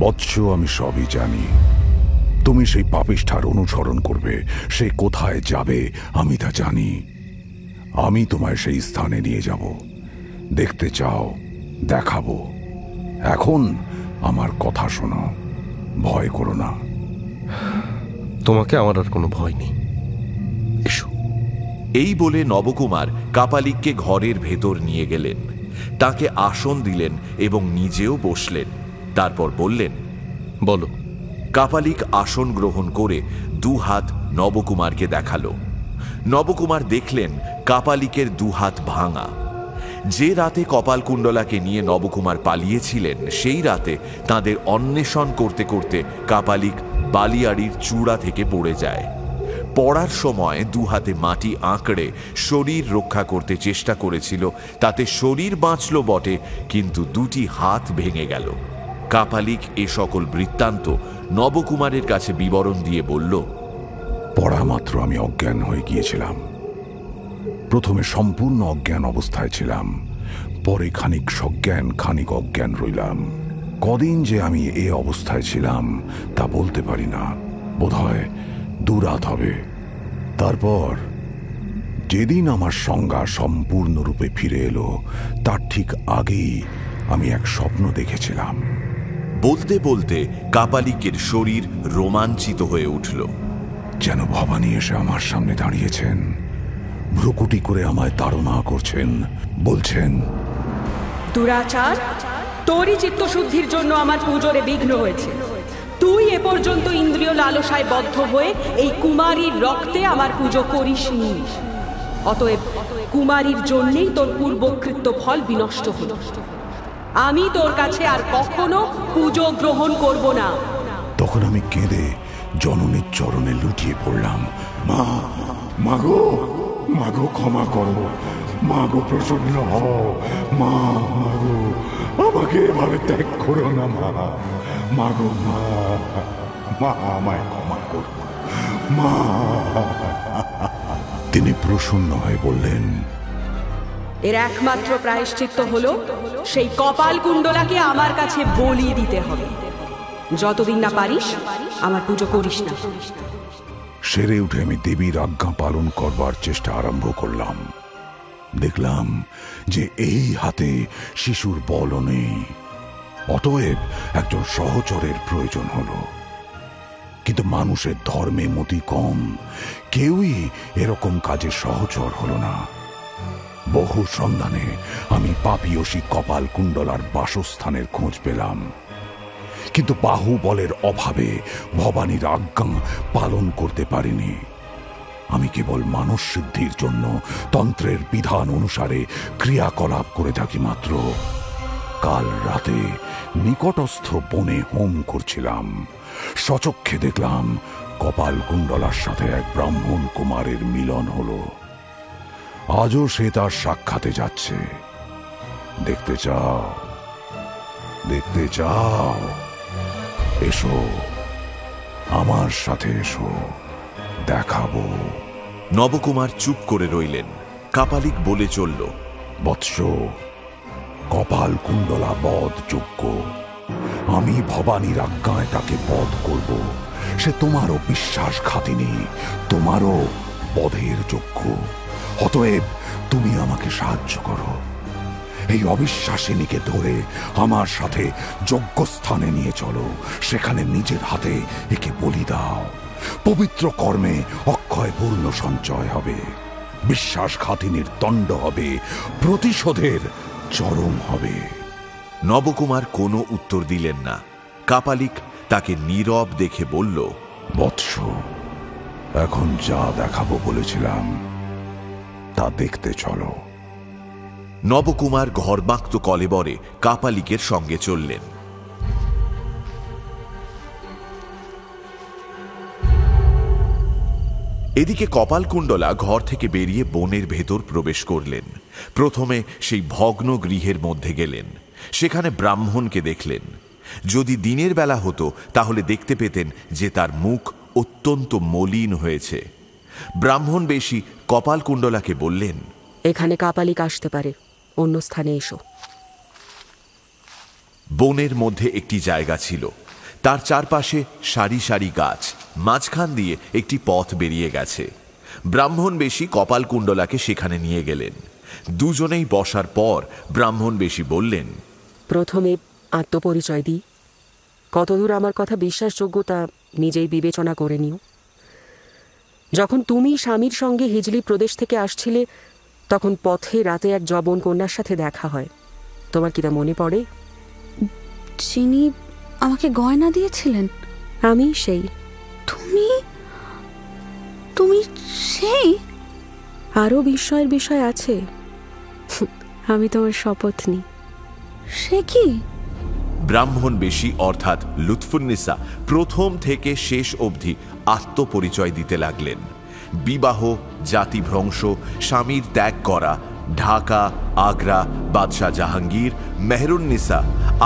বৎস, আমি সবই জানি। তুমি সেই পাপিষ্ঠার অনুসরণ করবে। সে কোথায় যাবে আমি তা জানি। আমি তোমায় সেই স্থানে নিয়ে যাব। দেখতে চাও, দেখাবো। এখন আমার কথা শোনো, ভয় করো না। তোমাকে আমার আর কোনো ভয় নেই, এসো। এই বলে নবকুমার কাপালিককে ঘরের ভেতর নিয়ে গেলেন। তাকে আসন দিলেন এবং নিজেও বসলেন। তারপর বললেন, বলো। কাপালিক আসন গ্রহণ করে দু হাত নবকুমারকে দেখালো। নবকুমার দেখলেন কাপালিকের দুহাত ভাঙা। যে রাতে কপালকুণ্ডলাকে নিয়ে নবকুমার পালিয়েছিলেন সেই রাতে তাদের অন্বেষণ করতে করতে কাপালিক বালিয়াড়ির চূড়া থেকে পড়ে যায়। পড়ার সময় দুহাতে মাটি আঁকড়ে শরীর রক্ষা করতে চেষ্টা করেছিল, তাতে শরীর বাঁচল বটে, কিন্তু দুটি হাত ভেঙে গেল। কাপালিক এ সকল বৃত্তান্ত নবকুমারের কাছে বিবরণ দিয়ে বলল, পড়া মাত্র আমি অজ্ঞান হয়ে গিয়েছিলাম। প্রথমে সম্পূর্ণ অজ্ঞান অবস্থায় ছিলাম, পরে খানিক সজ্ঞান খানিক অজ্ঞান রইলাম। কদিন যে আমি এ অবস্থায় ছিলাম তা বলতে পারি না, বোধহয় 2 রাত হবে। তারপর যেদিন আমার সংজ্ঞা সম্পূর্ণরূপে ফিরে এলো তার ঠিক আগেই আমি এক স্বপ্ন দেখেছিলাম। বলতে বলতে কাপালিকের শরীর রোমাঞ্চিত হয়ে উঠল। যেন ভবানী এসে আমার সামনে দাঁড়িয়েছেন, ভ্রুকুটি করে আমায় তাড়না করছেন, বলছেন, দুরাচার, তোরই চিত্তশুদ্ধির জন্য আমার পুজোরে বিঘ্ন হয়েছে। তুই এ পর্যন্ত ইন্দ্রিয় লালসায় বদ্ধ হয়ে এই কুমারীর রক্তে আমার পুজো করিসনি। অতএব কুমারীর জন্যেই তোর পূর্বকৃত্য ফল বিনষ্ট হল। আমি তোর কাছে আর কখনো পুজো গ্রহণ করব না। তখন আমি কেঁদে জননীর চরণে লুটিয়ে পড়লাম। মা, মাগো, মাগো ক্ষমা করো, মাগো প্রসন্ন হও, মা, মাগো আমাকে এভাবে ত্যাগ করো না, মা, মাগো, মা, মা আমায় ক্ষমা করো, মা। তিনি প্রসন্ন হয়ে বললেন, এর একমাত্র প্রায়শ্চিত্ত হলো সেই কপালকুণ্ডলাকে আমার কাছে বলি দিতে হবে। যতদিন না পারিস আমার পুজো করিস না। সেরে উঠে আমি দেবীর আজ্ঞা পালন করবার চেষ্টা আরম্ভ করলাম। দেখলাম যে এই হাতে শিশুর বলও নেই, অতএব একজন সহচরের প্রয়োজন হলো। কিন্তু মানুষের ধর্মে মতি কম, কেউই এরকম কাজে সহচর হলো না। বহু সন্ধানে আমি পাপিয়সী কপালকুণ্ডলার বাসস্থানের খোঁজ পেলাম, কিন্তু বাহুবলের অভাবে ভবানীর আজ্ঞা পালন করতে পারিনি। আমি কেবল মানস সিদ্ধির জন্য তন্ত্রের বিধান অনুসারে ক্রিয়াকলাপ করে থাকি মাত্র। কাল রাতে নিকটস্থ বনে হোম করছিলাম, সচক্ষে দেখলাম কপালকুণ্ডলার সাথে এক ব্রাহ্মণ কুমারের মিলন হলো। আজও সে তার সাক্ষাতে যাচ্ছে। দেখতে চাও? দেখতে চাও? এসো, আমার সাথে এসো, দেখাবো। নবকুমার চুপ করে রইলেন। কাপালিক বলে চলল, বৎস, কপালকুণ্ডলা বধ যোগ্য। আমি ভবানীর আজ্ঞায় তাকে বধ করব। সে তোমারও বিশ্বাসঘাতিনী, তোমারও বধের যোগ্য। অতএব তুমি আমাকে সাহায্য করো। এই অবিশ্বাসিনীকে ধরে আমার সাথে যজ্ঞস্থানে নিয়ে চলো, সেখানে নিজের হাতে একে বলি দাও। পবিত্র কর্মে অক্ষয় পূর্ণ সঞ্চয় হবে, বিশ্বাসঘাতিনীর দণ্ড হবে, প্রতিশোধের চরম হবে। নবকুমার কোনো উত্তর দিলেন না। কাপালিক তাকে নীরব দেখে বলল, বৎস, এখন যা দেখাবো বলেছিলাম তা দেখতে চলো। নবকুমার ঘরবাক্ত কলেবরে কাপালিকের সঙ্গে চললেন। এদিকে কপালকুণ্ডলা ঘর থেকে বেরিয়ে বনের ভেতর প্রবেশ করলেন। প্রথমে সেই ভগ্ন গৃহের মধ্যে গেলেন। সেখানে ব্রাহ্মণকে দেখলেন। যদি দিনের বেলা হতো তাহলে দেখতে পেতেন যে তার মুখ অত্যন্ত মলিন হয়েছে। ব্রাহ্মণ বেশি কপালকুণ্ডলাকে বললেন, এখানে কাপালিক আসতে পারে, অন্য স্থানে এসো। বনের মধ্যে একটি জায়গা ছিল, তার চারপাশে সারি সারি গাছ, মাঝখান দিয়ে একটি পথ বেরিয়ে গেছে। ব্রাহ্মণ বেশি কপালকুণ্ডলাকে সেখানে নিয়ে গেলেন। দুজনেই বসার পর ব্রাহ্মণ বেশি বললেন, প্রথমে আত্মপরিচয় দিই। কতদূর আমার কথা বিশ্বাসযোগ্য তা নিজেই বিবেচনা করে নিও। যখন তুমি স্বামীর সঙ্গে হিজলি প্রদেশ থেকে আসছিলে তখন পথে রাতে এক যবন কন্যার সাথে দেখা হয়। তোমার কি তা মনে পড়ে? যিনি আমাকে গয়না দিয়েছিলেন? আমি সেই। তুমি তুমি সেই? আরও বিস্ময়ের বিষয় আছে। আমি তোমার শপথ নিই। সে কি? ব্রাহ্মণবেশী অর্থাৎ লুৎফুন্নিসা প্রথম থেকে শেষ অবধি আত্মপরিচয় দিতে লাগলেন। বিবাহ, জাতিভ্রংশ, স্বামীর ত্যাগ করা, ঢাকা, আগ্রা, বাদশাহ জাহাঙ্গীর, মেহরুন্নিসা,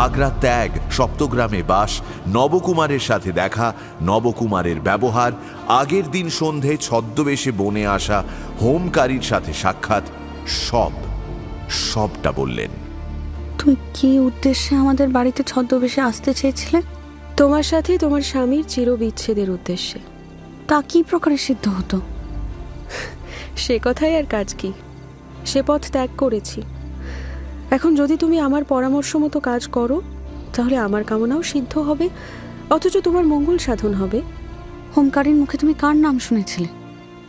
আগ্রা ত্যাগ, সপ্তগ্রামে বাস, নবকুমারের সাথে দেখা, নবকুমারের ব্যবহার, আগের দিন সন্ধে ছদ্মবেশে বনে আসা হোমকারীর সাথে সাক্ষাৎ, সবটা বললেন। তুই কি উদ্দেশ্যে আমাদের বাড়িতে ছদ্মবেশে আসতে চেয়েছিলে? তোমার সাথে তোমার স্বামীর চিরবিচ্ছেদের উদ্দেশ্যে। তা কি প্রকারে সিদ্ধ হতো? সে কথাই আর কাজ কি, সে পথ ত্যাগ করেছি। এখন যদি তুমি আমার পরামর্শ মতো কাজ করো তাহলে আমার কামনাও সিদ্ধ হবে, অথচ তোমার মঙ্গল সাধন হবে। হোমকারীর মুখে তুমি কার নাম শুনেছিলে?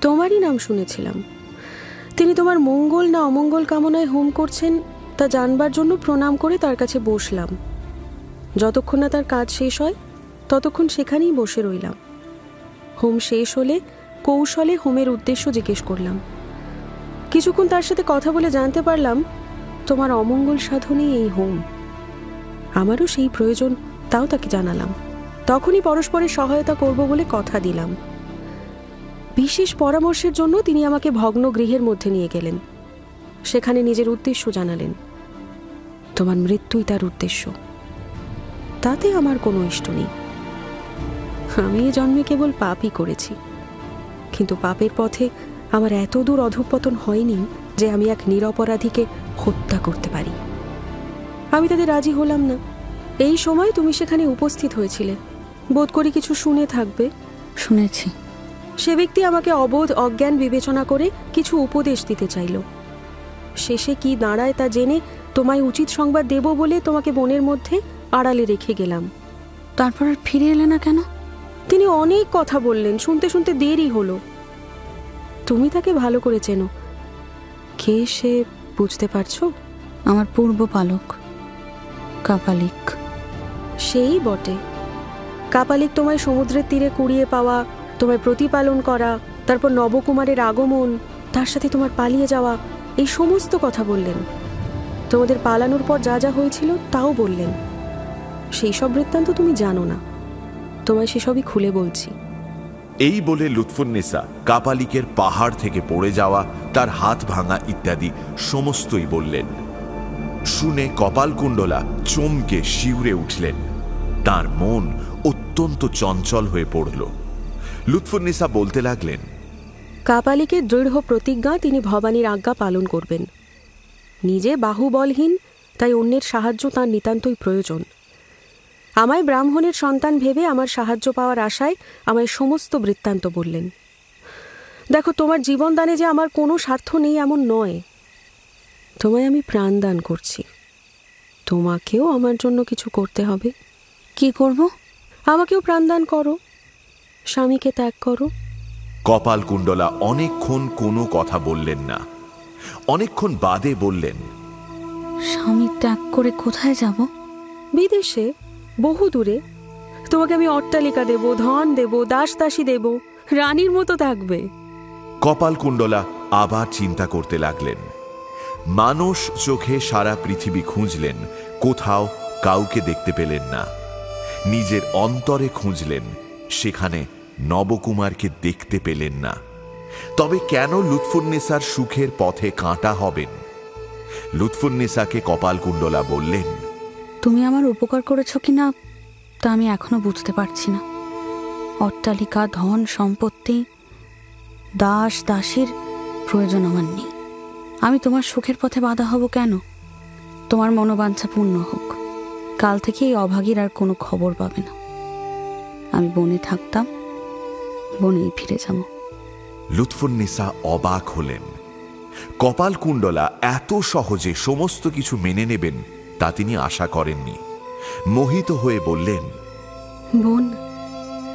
তোমারই নাম শুনেছিলাম। তিনি তোমার মঙ্গল না অমঙ্গল কামনায় হোম করছেন তা জানবার জন্য প্রণাম করে তার কাছে বসলাম। যতক্ষণ না তার কাজ শেষ হয় ততক্ষণ সেখানেই বসে রইলাম। হোম শেষ হলে কৌশলে হোমের উদ্দেশ্য জিজ্ঞেস করলাম। কিছুক্ষণ তার সাথে কথা বলে জানতে পারলাম তোমার অমঙ্গল সাধনেই এই হোম। আমারও সেই প্রয়োজন, তাও তাকে জানালাম। তখনই পরস্পরের সহায়তা করব বলে কথা দিলাম। বিশেষ পরামর্শের জন্য তিনি আমাকে ভগ্ন গৃহের মধ্যে নিয়ে গেলেন। সেখানে নিজের উদ্দেশ্য জানালেন। তোমার মৃত্যুই তার উদ্দেশ্য, তাতে আমার কোনো ইষ্ট নেই। আমি এ জন্মে কেবল পাপই করেছি, কিন্তু পাপের পথে আমার এত দূর অধঃপতন হয়নি যে আমি এক নিরপরাধীকে হত্যা করতে পারি। আমি তাদের রাজি হলাম না। এই সময় তুমি সেখানে উপস্থিত হয়েছিলে, বোধ করি কিছু শুনে থাকবে। শুনেছি। সে ব্যক্তি আমাকে অবোধ অজ্ঞান বিবেচনা করে কিছু উপদেশ দিতে চাইল। শেষে কি দাঁড়ায় তা জেনে তোমায় উচিত সংবাদ দেব বলে তোমাকে বনের মধ্যে আড়ালে রেখে গেলাম। তারপর আর ফিরে এলে না কেন? তিনি অনেক কথা বললেন, শুনতে শুনতে দেরি হলো। তুমি তাকে ভালো করে চেনো, কে সে বুঝতে পারছো? আমার পূর্ব পালক কাপালিক। সেই বটে। কাপালিক তোমায় সমুদ্রের তীরে কুড়িয়ে পাওয়া, তোমায় প্রতিপালন করা, তারপর নবকুমারের আগমন, তার সাথে তোমার পালিয়ে যাওয়া, এই সমস্ত কথা বললেন। তোমাদের পালানোর পর যা যা হয়েছিল তাও বললেন। সেই সব বৃত্তান্ত তুমি জানো না, তোমায় সেসবই খুলে বলছি। এই বলে লুৎফুন্নিসা কাপালিকের পাহাড় থেকে পড়ে যাওয়া, তার হাত ভাঙা ইত্যাদি সমস্তই বললেন। শুনে কপালকুণ্ডলা চমকে শিউরে উঠলেন। তার মন অত্যন্ত চঞ্চল হয়ে পড়ল। লুৎফুন্নিসা বলতে লাগলেন, কাপালিকের দৃঢ় প্রতিজ্ঞা তিনি ভবানীর আজ্ঞা পালন করবেন। নিজে বাহুবলহীন, তাই অন্যের সাহায্য তাঁর নিতান্তই প্রয়োজন। আমায় ব্রাহ্মণের সন্তান ভেবে আমার সাহায্য পাওয়ার আশায় আমায় সমস্ত বৃত্তান্ত বললেন। দেখো, তোমার জীবনদানে যে আমার কোনো স্বার্থ নেই এমন নয়। তোমায় আমি প্রাণদান করছি, তোমাকেও আমার জন্য কিছু করতে হবে। কি করব? আমাকেও প্রাণদান করো, স্বামীকে ত্যাগ করো। কপালকুণ্ডলা অনেকক্ষণ কোনো কথা বললেন না। অনেকক্ষণ বাদে বললেন, স্বামী ত্যাগ করে কোথায় যাব? বিদেশে, বহু দূরে। তোমাকে আমি অট্টালিকা দেব, ধন দেব, দাস দাসী দেব, রানীর মতো থাকবে। কপালকুণ্ডলা আবার চিন্তা করতে লাগলেন। মানুষ চোখে সারা পৃথিবী খুঁজলেন, কোথাও কাউকে দেখতে পেলেন না। নিজের অন্তরে খুঁজলেন, সেখানে নবকুমারকে দেখতে পেলেন না। তবে কেন লুৎফুন্নিসার সুখের পথে কাঁটা হবেন? লুৎফুন্নিসাকে কপালকুণ্ডলা বললেন, তুমি আমার উপকার করেছ কিনা তা আমি এখনো বুঝতে পারছি না। অট্টালিকা, ধন সম্পত্তি, দাস দাসীর প্রয়োজন আমার নেই। আমি তোমার সুখের পথে বাধা হব কেন? তোমার মনোবাঞ্ছা পূর্ণ হোক। কাল থেকে এই অভাগীর আর কোনো খবর পাবে না। আমি বনে থাকতাম, বনেই ফিরে যাব। লুৎফুন্নিসা অবাক হলেন। কপালকুণ্ডলা এত সহজে সমস্ত কিছু মেনে নেবেন তা তিনি আশা করেননি। মোহিত হয়ে বললেন, বোন,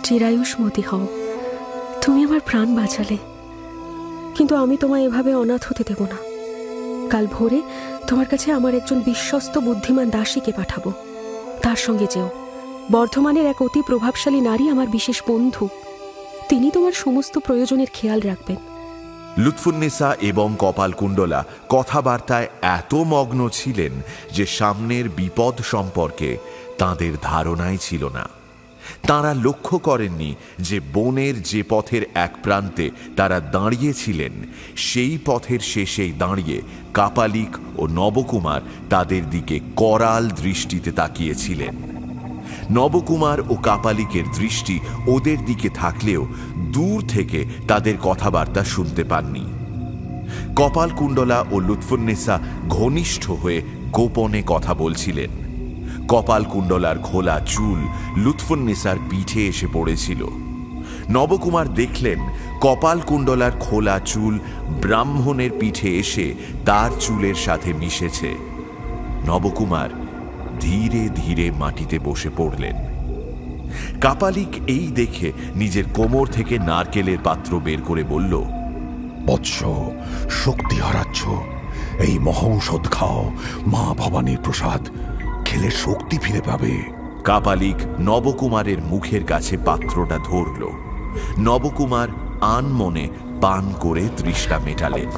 চিরায়ুষ্মতি হও। তুমি আমার প্রাণ বাঁচালে, কিন্তু আমি তোমায় এভাবে অনাথ হতে দেব না। কাল ভোরে তোমার কাছে আমার একজন বিশ্বস্ত বুদ্ধিমান দাসীকে পাঠাবো। তার সঙ্গে যেও। বর্ধমানের এক অতি প্রভাবশালী নারী আমার বিশেষ বন্ধু, তিনি তোমার সমস্ত প্রয়োজনের খেয়াল রাখবেন। লুৎফুন্নেসা এবং কপালকুণ্ডলা কথাবার্তায় এত মগ্ন ছিলেন যে সামনের বিপদ সম্পর্কে তাঁদের ধারণাই ছিল না। তাঁরা লক্ষ্য করেননি যে বনের যে পথের এক প্রান্তে তারা দাঁড়িয়েছিলেন সেই পথের শেষেই দাঁড়িয়ে কাপালিক ও নবকুমার তাদের দিকে করাল দৃষ্টিতে তাকিয়েছিলেন। নবকুমার ও কাপালিকের দৃষ্টি ওদের দিকে থাকলেও দূর থেকে তাদের কথাবার্তা শুনতে পাননি। কপালকুণ্ডলা ও লুৎফুন্নেসা ঘনিষ্ঠ হয়ে গোপনে কথা বলছিলেন। কপালকুণ্ডলার খোলা চুল লুৎফুন্নেসার পিঠে এসে পড়েছিল। নবকুমার দেখলেন কপালকুণ্ডলার খোলা চুল ব্রাহ্মণের পিঠে এসে তার চুলের সাথে মিশেছে। নবকুমার ধীরে ধীরে মাটিতে বসে পড়লেন। কাপালিক এই দেখে নিজের কোমর থেকে নারকেলের পাত্র বের করে বলল, বৎস, শক্তি হারাচ্ছ, এই মহৌষধ খাও, মা ভবানীর প্রসাদ, খেলে শক্তি ফিরে পাবে। কাপালিক নবকুমারের মুখের কাছে পাত্রটা ধরল। নবকুমার আনমনে পান করে তৃষ্ণা মেটালেন।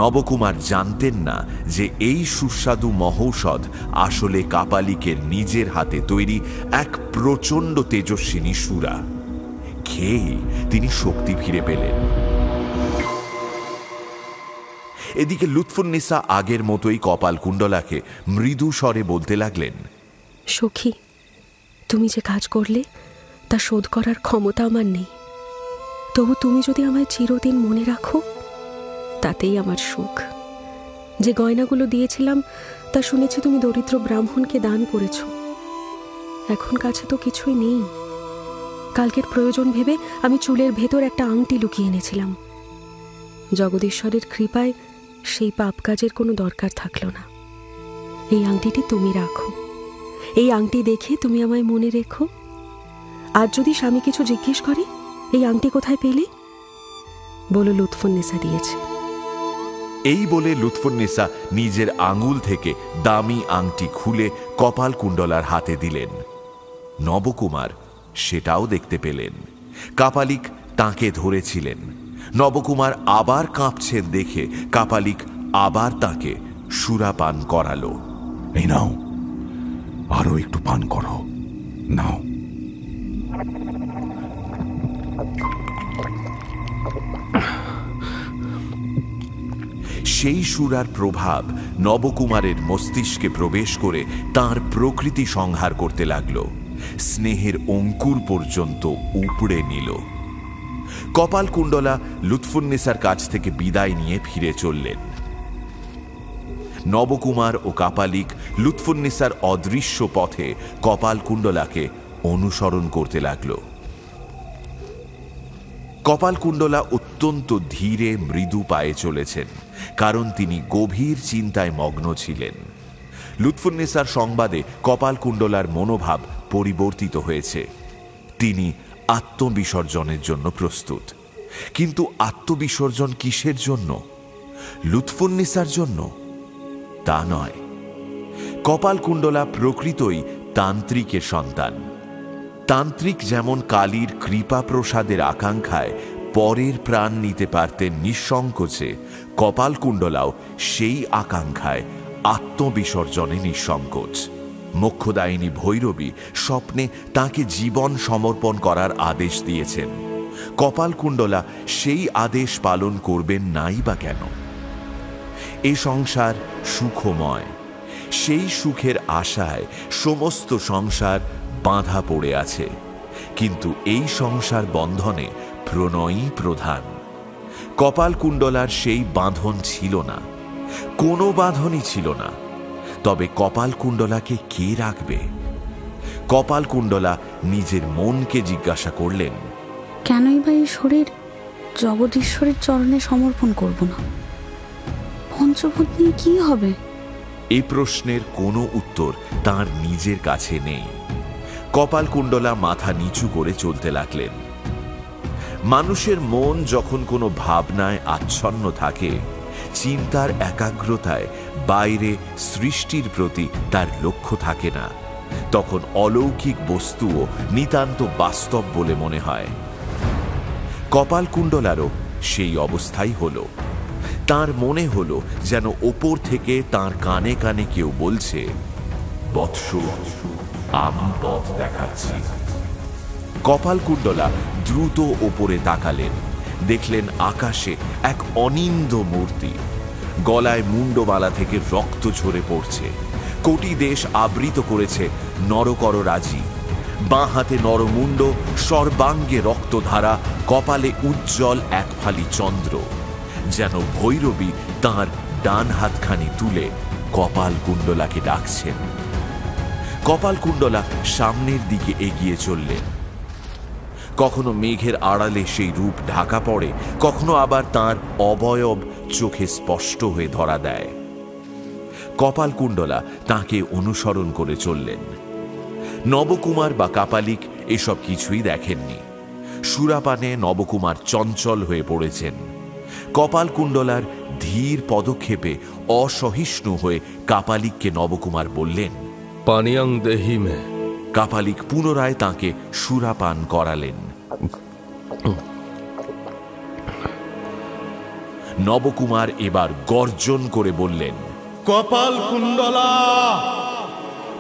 নবকুমার জানতেন না যে এই সুস্বাদু মহৌষধ আসলে কাপালিকের নিজের হাতে তৈরি এক প্রচণ্ড তেজস্বিনী সুরা। খেয়ে তিনি শক্তি ফিরে পেলেন। এদিকে লুৎফুন্নেসা আগের মতোই কপালকুণ্ডলাকে মৃদু স্বরে বলতে লাগলেন, সখী, তুমি যে কাজ করলে তা শোধ করার ক্ষমতা আমার নেই, তবু তুমি যদি আমায় চিরদিন মনে রাখো তাতেই আমার সুখ। যে গয়নাগুলো দিয়েছিলাম তা শুনেছি তুমি দরিদ্র ব্রাহ্মণকে দান করেছ। এখন কাছে তো কিছুই নেই। কালকের প্রয়োজন ভেবে আমি চুলের ভেতর একটা আংটি লুকিয়ে এনেছিলাম। জগদীশ্বরের কৃপায় সেই পাপ কাজের কোনো দরকার থাকলো না। এই আংটিটি তুমি রাখো। এই আংটি দেখে তুমি আমায় মনে রেখো। আজ যদি স্বামী কিছু জিজ্ঞেস করে, এই আংটি কোথায় পেলে, বলো লুৎফুন্নেসা দিয়েছে। এই বলে লুৎফুন্নেসা নিজের আঙুল থেকে দামি আংটি খুলে কপালকুণ্ডলার হাতে দিলেন। নবকুমার সেটাও দেখতে পেলেন। কাপালিক তাকে ধরেছিলেন। নবকুমার আবার কাঁপছেন দেখে কাপালিক আবার তাকে সুরাপান করালো। এই নাও, আরো একটু পান করো, নাও। সেই সুরার প্রভাব নবকুমারের মস্তিষ্কে প্রবেশ করে তার প্রকৃতি সংহার করতে লাগল। স্নেহের অঙ্কুর পর্যন্ত উপড়ে নিল। কপালকুণ্ডলা লুৎফুন্নেসার কাছ থেকে বিদায় নিয়ে ফিরে চললেন। নবকুমার ও কাপালিক লুৎফুন্নেসার অদৃশ্য পথে কপালকুণ্ডলাকে অনুসরণ করতে লাগল। কপালকুণ্ডলা অত্যন্ত ধীরে মৃদু পায়ে চলেছেন, কারণ তিনি গভীর চিন্তায় মগ্ন ছিলেন। লুৎফুন্নেসার সংবাদে কপালকুণ্ডলার মনোভাব পরিবর্তিত হয়েছে। তিনি আত্মবিসর্জনের জন্য প্রস্তুত। কিন্তু আত্মবিসর্জন কিসের জন্য? লুৎফুন্নেসার জন্য? তা নয়। কপালকুণ্ডলা প্রকৃতই তান্ত্রিকের সন্তান। তান্ত্রিক যেমন কালীর কৃপা প্রসাদের আকাঙ্ক্ষায় পরের প্রাণ নিতে পারতেন নিঃসংকোচে, কপালকুণ্ডলাও সেই আকাঙ্ক্ষায় আত্মবিসর্জনে নিঃসংকোচ। মোক্ষদায়িনী ভৈরবী স্বপ্নে তাকে জীবন সমর্পণ করার আদেশ দিয়েছেন। কপালকুণ্ডলা সেই আদেশ পালন করবেন নাই বা কেন? এ সংসার সুখময়। সেই সুখের আশায় সমস্ত সংসার বাঁধা পড়ে আছে, কিন্তু এই সংসার বন্ধনে প্রণয়ই প্রধান। কপালকুণ্ডলার সেই বাঁধন ছিল না, কোনো বাঁধনই ছিল না। তবে কপালকুণ্ডলাকে কে রাখবে? কপালকুণ্ডলা নিজের মনকে জিজ্ঞাসা করলেন, কেনই বা এই শরীর জগদীশ্বরের চরণে সমর্পণ করব না? পঞ্চভূত নিয়ে কি হবে? এই প্রশ্নের কোনো উত্তর তার নিজের কাছে নেই। কপালকুণ্ডলা মাথা নিচু করে চলতে লাগলেন। মানুষের মন যখন কোনো ভাবনায় আচ্ছন্ন থাকে, চিন্তার একাগ্রতায় বাইরে সৃষ্টির প্রতি তার লক্ষ্য থাকে না, তখন অলৌকিক বস্তুও নিতান্ত বাস্তব বলে মনে হয়। কপালকুণ্ডলারও সেই অবস্থাই হলো। তার মনে হলো যেন ওপর থেকে তার কানে কানে কেউ বলছে, বৎস, আমি পথ দেখাচ্ছি। কপালকুণ্ডলা দ্রুত ওপরে তাকালেন, দেখলেন আকাশে এক অনিন্দ মূর্তি। গলায় মুন্ডমালা থেকে রক্ত ঝরে পড়ছে। কোটি দেশ আবৃত করেছে নরকররাজি। বাঁ হাতে নরমুণ্ড, সর্বাঙ্গে রক্তধারা, কপালে উজ্জ্বল এক ফালি চন্দ্র। যেন ভৈরবী তাঁর ডান হাতখানি তুলে কপালকুণ্ডলাকে ডাকছেন। কপালকুণ্ডলা সামনের দিকে এগিয়ে চললেন। কখনো মেঘের আড়ালে সেই রূপ ঢাকা পড়ে, কখনো আবার তাঁর অবয়ব চোখে স্পষ্ট হয়ে ধরা দেয়। কপালকুণ্ডলা তাঁকে অনুসরণ করে চললেন। নবকুমার বা কাপালিক এসব কিছুই দেখেননি। সুরাপানে নবকুমার চঞ্চল হয়ে পড়েছেন। কপালকুণ্ডলার ধীর পদক্ষেপে অসহিষ্ণু হয়ে কাপালিককে নবকুমার বললেন, পানিয়াং দেহি মে। কাপালিক পুনরায় তাঁকে সুরাপান করালেন। নবকুমার এবার গর্জন করে বললেন, কপালকুণ্ডলা।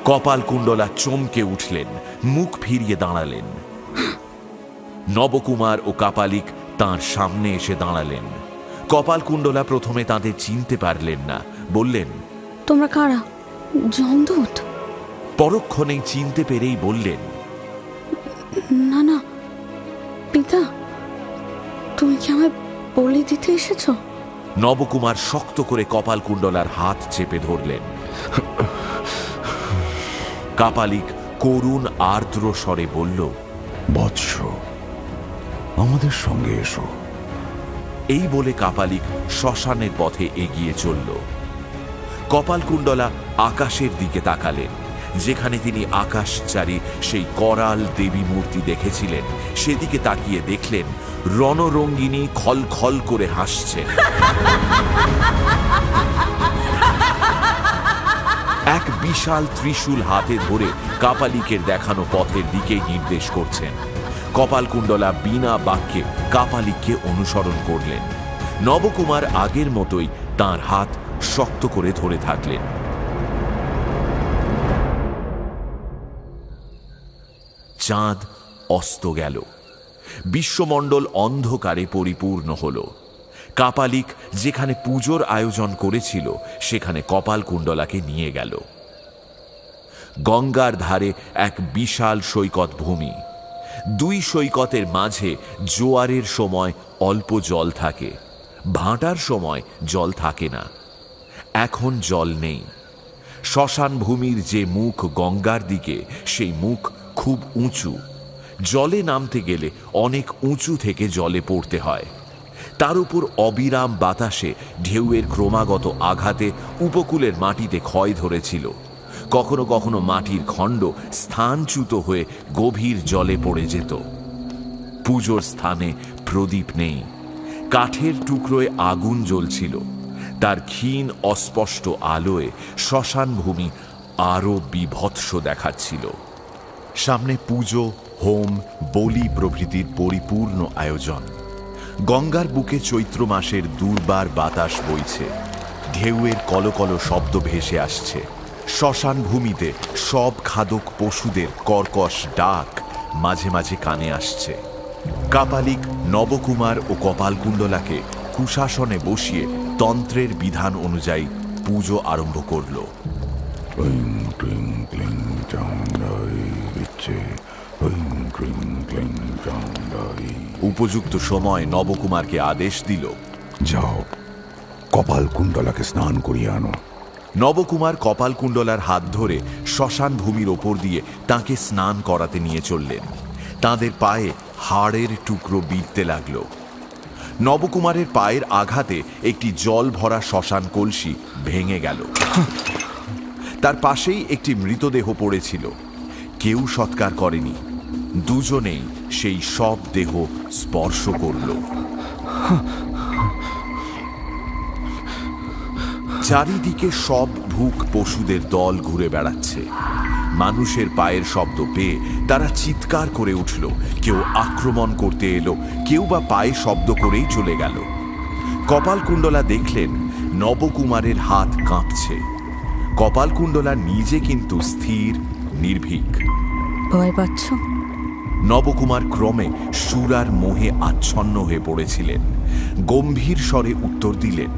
কপালকুণ্ডলা চমকে উঠলেন, মুখ ফিরিয়ে দাঁড়ালেন। নবকুমার ও কাপালিক তাঁর সামনে এসে দাঁড়ালেন। কপালকুণ্ডলা প্রথমে তাদের চিনতে পারলেন না, বললেন, তোমরা কারা? যমদূত? পরক্ষণেই চিনতে পেরেই বললেন, না না পিতা, তুমি কি আমায় বলি দিতে এসেছো? নবকুমার শক্ত করে কপালকুণ্ডলার হাত চেপে ধরলেন। কাপালিক করুণ আর্দ্র স্বরে বলল, বৎস, আমাদের সঙ্গে এসো। এই বলে কাপালিক শ্মশানের পথে এগিয়ে চলল। কপালকুণ্ডলা আকাশের দিকে তাকালেন। যেখানে তিনি আকাশচারী সেই করাল দেবী মূর্তি দেখেছিলেন, সেদিকে তাকিয়ে দেখলেন রণরঙ্গিনী খলখল করে হাসছেন। এক বিশাল ত্রিশূল হাতে ধরে কাপালিকের দেখানো পথের দিকেই নির্দেশ করছেন। কপালকুণ্ডলা বিনা বাক্যে কাপালিককে অনুসরণ করলেন। নবকুমার আগের মতোই তাঁর হাত শক্ত করে ধরে থাকলেন। চাঁদ অস্ত গেল। বিশ্বমণ্ডল অন্ধকারে পরিপূর্ণ হল। কাপালিক যেখানে পুজোর আয়োজন করেছিল সেখানে কপালকুণ্ডলাকে নিয়ে গেল। গঙ্গার ধারে এক বিশাল সৈকত ভূমি। দুই সৈকতের মাঝে জোয়ারের সময় অল্প জল থাকে, ভাঁটার সময় জল থাকে না। এখন জল নেই। শ্মশান ভূমির যে মুখ গঙ্গার দিকে, সেই মুখ খুব উঁচু। জলে নামতে গেলে অনেক উঁচু থেকে জলে পড়তে হয়। তার উপর অবিরাম বাতাসে ঢেউয়ের ক্রমাগত আঘাতে উপকূলের মাটিতে ক্ষয় ধরেছিল। কখনো কখনো মাটির খণ্ড স্থানচ্যুত হয়ে গভীর জলে পড়ে যেত। পুজোর স্থানে প্রদীপ নেই। কাঠের টুকরোয় আগুন জ্বলছিল। তার ক্ষীণ অস্পষ্ট আলোয় শ্মশান ভূমি আরো বিভৎস দেখাচ্ছিল। সামনে পুজো, হোম, বলি প্রভৃতির পরিপূর্ণ আয়োজন। গঙ্গার বুকে চৈত্র মাসের দুর্বার বাতাস বইছে। ঢেউয়ের কলকল শব্দ ভেসে আসছে। শ্মশান ভূমিতে সব খাদক পশুদের কর্কশ ডাক মাঝে মাঝে কানে আসছে। কাপালিক নবকুমার ও কপালকুণ্ডলাকে কুশাসনে বসিয়ে তন্ত্রের বিধান অনুযায়ী পুজো আরম্ভ করল। উপযুক্ত সময় নবকুমারকে আদেশ দিল, যাও, কপালকুণ্ডলাকে স্নান করিয়ে আনো। নবকুমার কপালকুণ্ডলার হাত ধরে শ্মশান ভূমির ওপর দিয়ে তাকে স্নান করাতে নিয়ে চললেন। তাদের পায়ে হাড়ের টুকরো বিঁধতে লাগল। নবকুমারের পায়ের আঘাতে একটি জল ভরা শ্মশান কলসি ভেঙে গেল। তার পাশেই একটি মৃতদেহ পড়েছিল। কেউ সৎকার করেনি। দুজনেই সেই সব দেহ স্পর্শ করল। চারিদিকে সব ভুক পশুদের দল ঘুরে বেড়াচ্ছে। মানুষের পায়ের শব্দ পেয়ে তারা চিৎকার করে উঠল। কেউ আক্রমণ করতে এলো, কেউ বা পায়ে শব্দ করেই চলে গেল। কপালকুণ্ডলা দেখলেন নবকুমারের হাত কাঁপছে। কপালকুণ্ডলা নিজে কিন্তু স্থির, নির্ভীক। ভয় পাচ্ছ? নবকুমার ক্রমে সুরার মোহে আচ্ছন্ন হয়ে পড়েছিলেন। গম্ভীর স্বরে উত্তর দিলেন,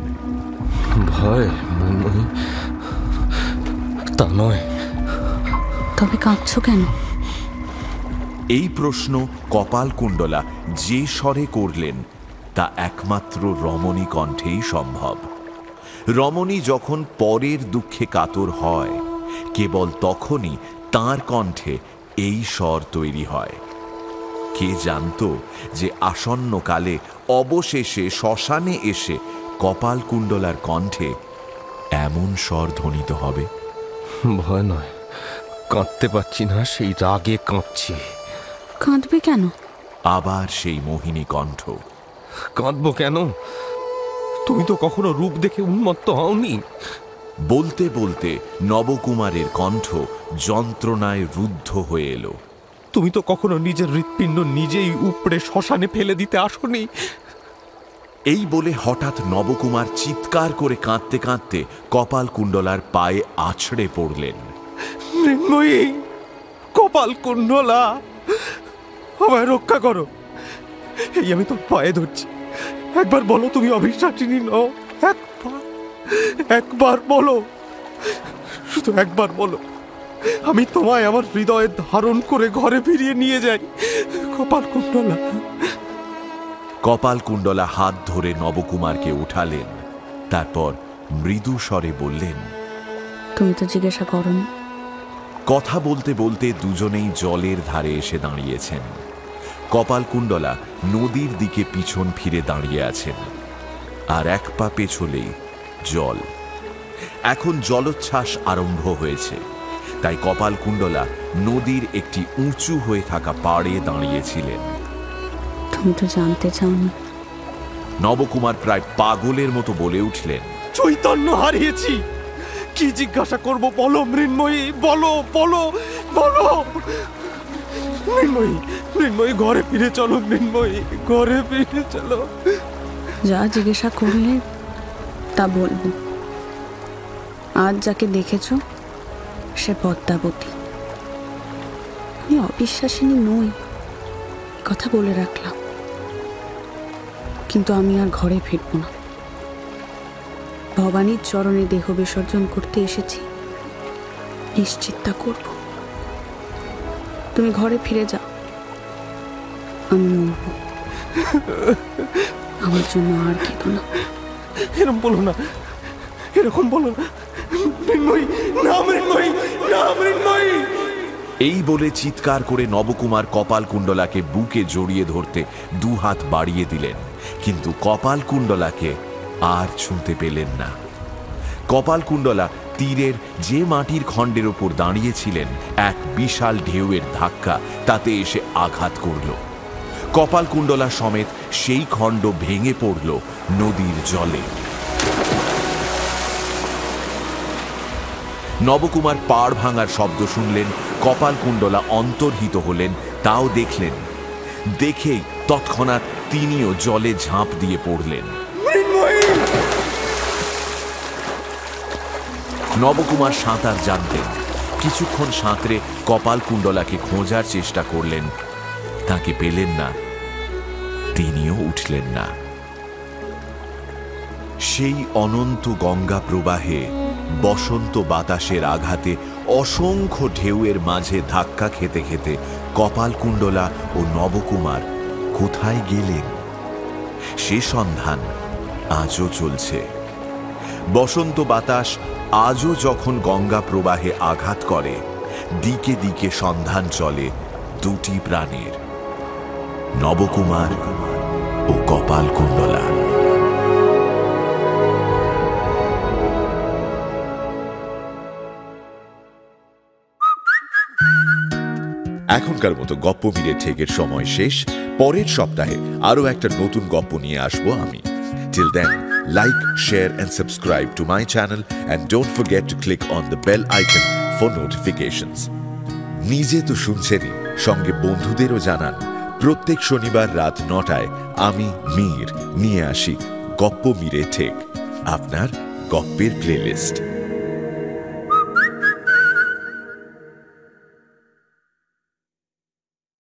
ভয় তা নয়। তবে কাঁদছ কেন? এই প্রশ্ন কপালকুণ্ডলা যে স্বরে করলেন তা একমাত্র রমণী কণ্ঠেই সম্ভব। রমণী যখন পরের দুঃখে কাতর হয়, কেবল তখনই তাঁর কণ্ঠে এই স্বর তৈরি হয়। কে জানত যে আসন্নকালে অবশেষে শ্মশানে এসে কপালকুণ্ডলার কণ্ঠে এমন স্বর ধ্বনিত হবে। ভয় নয়, কাঁদতে পারছি না, সেই রাগে কাঁদছি। কাঁদবে কেন? আবার সেই মোহিনী কণ্ঠ। কাঁদবো কেন? তুমি তো কখনো রূপ দেখে উন্মত্ত হওনি। বলতে বলতে নবকুমারের কণ্ঠ যন্ত্রণায় রুদ্ধ হয়ে এলো। তুমি তো কখনো নিজের হৃৎপিণ্ড নিজেই উপড়ে শ্মশানে ফেলে দিতে আসনি। এই বলে হঠাৎ নবকুমার চিৎকার করে কাঁদতে কাঁদতে কপালকুণ্ডলার পায়ে আছড়ে পড়লেন। মৃন্ময়ী, কপালকুণ্ডলা, আমায় রক্ষা করো। এই আমি তোর পায়ে ধরছি, একবার বলো তুমি অবিশ্বাসিনী নও। একবার বলো, শুধু একবার বলো, আমি তোমায় আমার হৃদয়ে ধারণ করে ঘরে ফিরিয়ে নিয়ে যাই। কপালকুণ্ডলা। কপালকুণ্ডলা হাত ধরে নবকুমারকে উঠালেন। তারপর মৃদু স্বরে বললেন, তুমি তো জিজ্ঞাসা করনি। কথা বলতে বলতে দুজনেই জলের ধারে এসে দাঁড়িয়েছেন। কপালকুণ্ডলা নদীর দিকে পিছন ফিরে দাঁড়িয়ে আছেন, আর এক পা পেছলেই জল। এখন জলোচ্ছ্বাস আরম্ভ হয়েছে, তাই কপালকুণ্ডলা নদীর একটি উঁচু হয়ে থাকা পাড়ে দাঁড়িয়েছিলেন। তুমি তো জানতে চাওনি। নবকুমার প্রায় পাগলের মতো বলে উঠলেন, চৈতন্য হারিয়েছি। কি জিজ্ঞাসা করব বলো মৃন্ময়ী, বলো বলো বলো। মৃন্ময়ী, মৃন্ময়ী, ঘরে ফিরে চলো। মৃন্ময়ী, ঘরে ফিরে চলো। যা জিজ্ঞাসা করলে তা বলবো। আজ যাকে দেখেছ সে পদ্মাবতী। আমি অবিশ্বাসিনী নই, কথা বলে রাখলাম। কিন্তু আমি আর ঘরে ফিরব না। ভবানীর চরণে দেহ বিসর্জন করতে এসেছি, নিশ্চিত তা করব। তুমি ঘরে ফিরে যাও, আমি মরব। আমার জন্য আর কেঁদো না। এরকম বলো না, এরকম বলো না মৃন্ময়ী, না মৃন্ময়ী, না মৃন্ময়ী। এই বলে চিৎকার করে নবকুমার কপালকুণ্ডলাকে বুকে জড়িয়ে ধরতে দুহাত বাড়িয়ে দিলেন, কিন্তু কপালকুণ্ডলাকে আর ছুঁতে পেলেন না। কপালকুণ্ডলা তীরের যে মাটির খণ্ডের ওপর দাঁড়িয়েছিলেন, এক বিশাল ঢেউয়ের ধাক্কা তাতে এসে আঘাত করল। কপালকুণ্ডলা সমেত সেই খণ্ড ভেঙে পড়ল নদীর জলে। নবকুমার পাড় ভাঙার শব্দ শুনলেন। কপালকুণ্ডলা অন্তর্হিত হলেন, তাও দেখলেন। দেখেই তৎক্ষণাৎ তিনিও জলে ঝাঁপ দিয়ে পড়লেন। নবকুমার সাঁতার জানতেন। কিছুক্ষণ সাঁতরে কপালকুণ্ডলাকে খোঁজার চেষ্টা করলেন, তাকে পেলেন না। তিনিও উঠলেন না। সেই অনন্ত গঙ্গা প্রবাহে বসন্ত বাতাসের আঘাতে অসংখ্য ঢেউয়ের মাঝে ধাক্কা খেতে খেতে কপালকুণ্ডলা ও নবকুমার কোথায় গেলেন, সে সন্ধান আজও চলছে। বসন্ত বাতাস আজও যখন গঙ্গা প্রবাহে আঘাত করে, দিকে দিকে সন্ধান চলে দুটি প্রাণীর, নবকুমার ও কপালকুণ্ডলা। এখনকার মতো গপ্প মিলে ঠেকের সময় শেষ। পরের সপ্তাহে আরো একটা নতুন গপ্প নিয়ে আসবো আমি। Till then, Like, share and subscribe to my channel and don't forget to click on the bell icon for notifications. নিজে তো শুনছেনই, সঙ্গে বন্ধুদেরও জানান। প্রত্যেক শনিবার রাত 9টায় আমি মীর নিয়ে আসি গপ্প মীরে ঠেক, আপনার গপ্পের প্লেলিস্ট।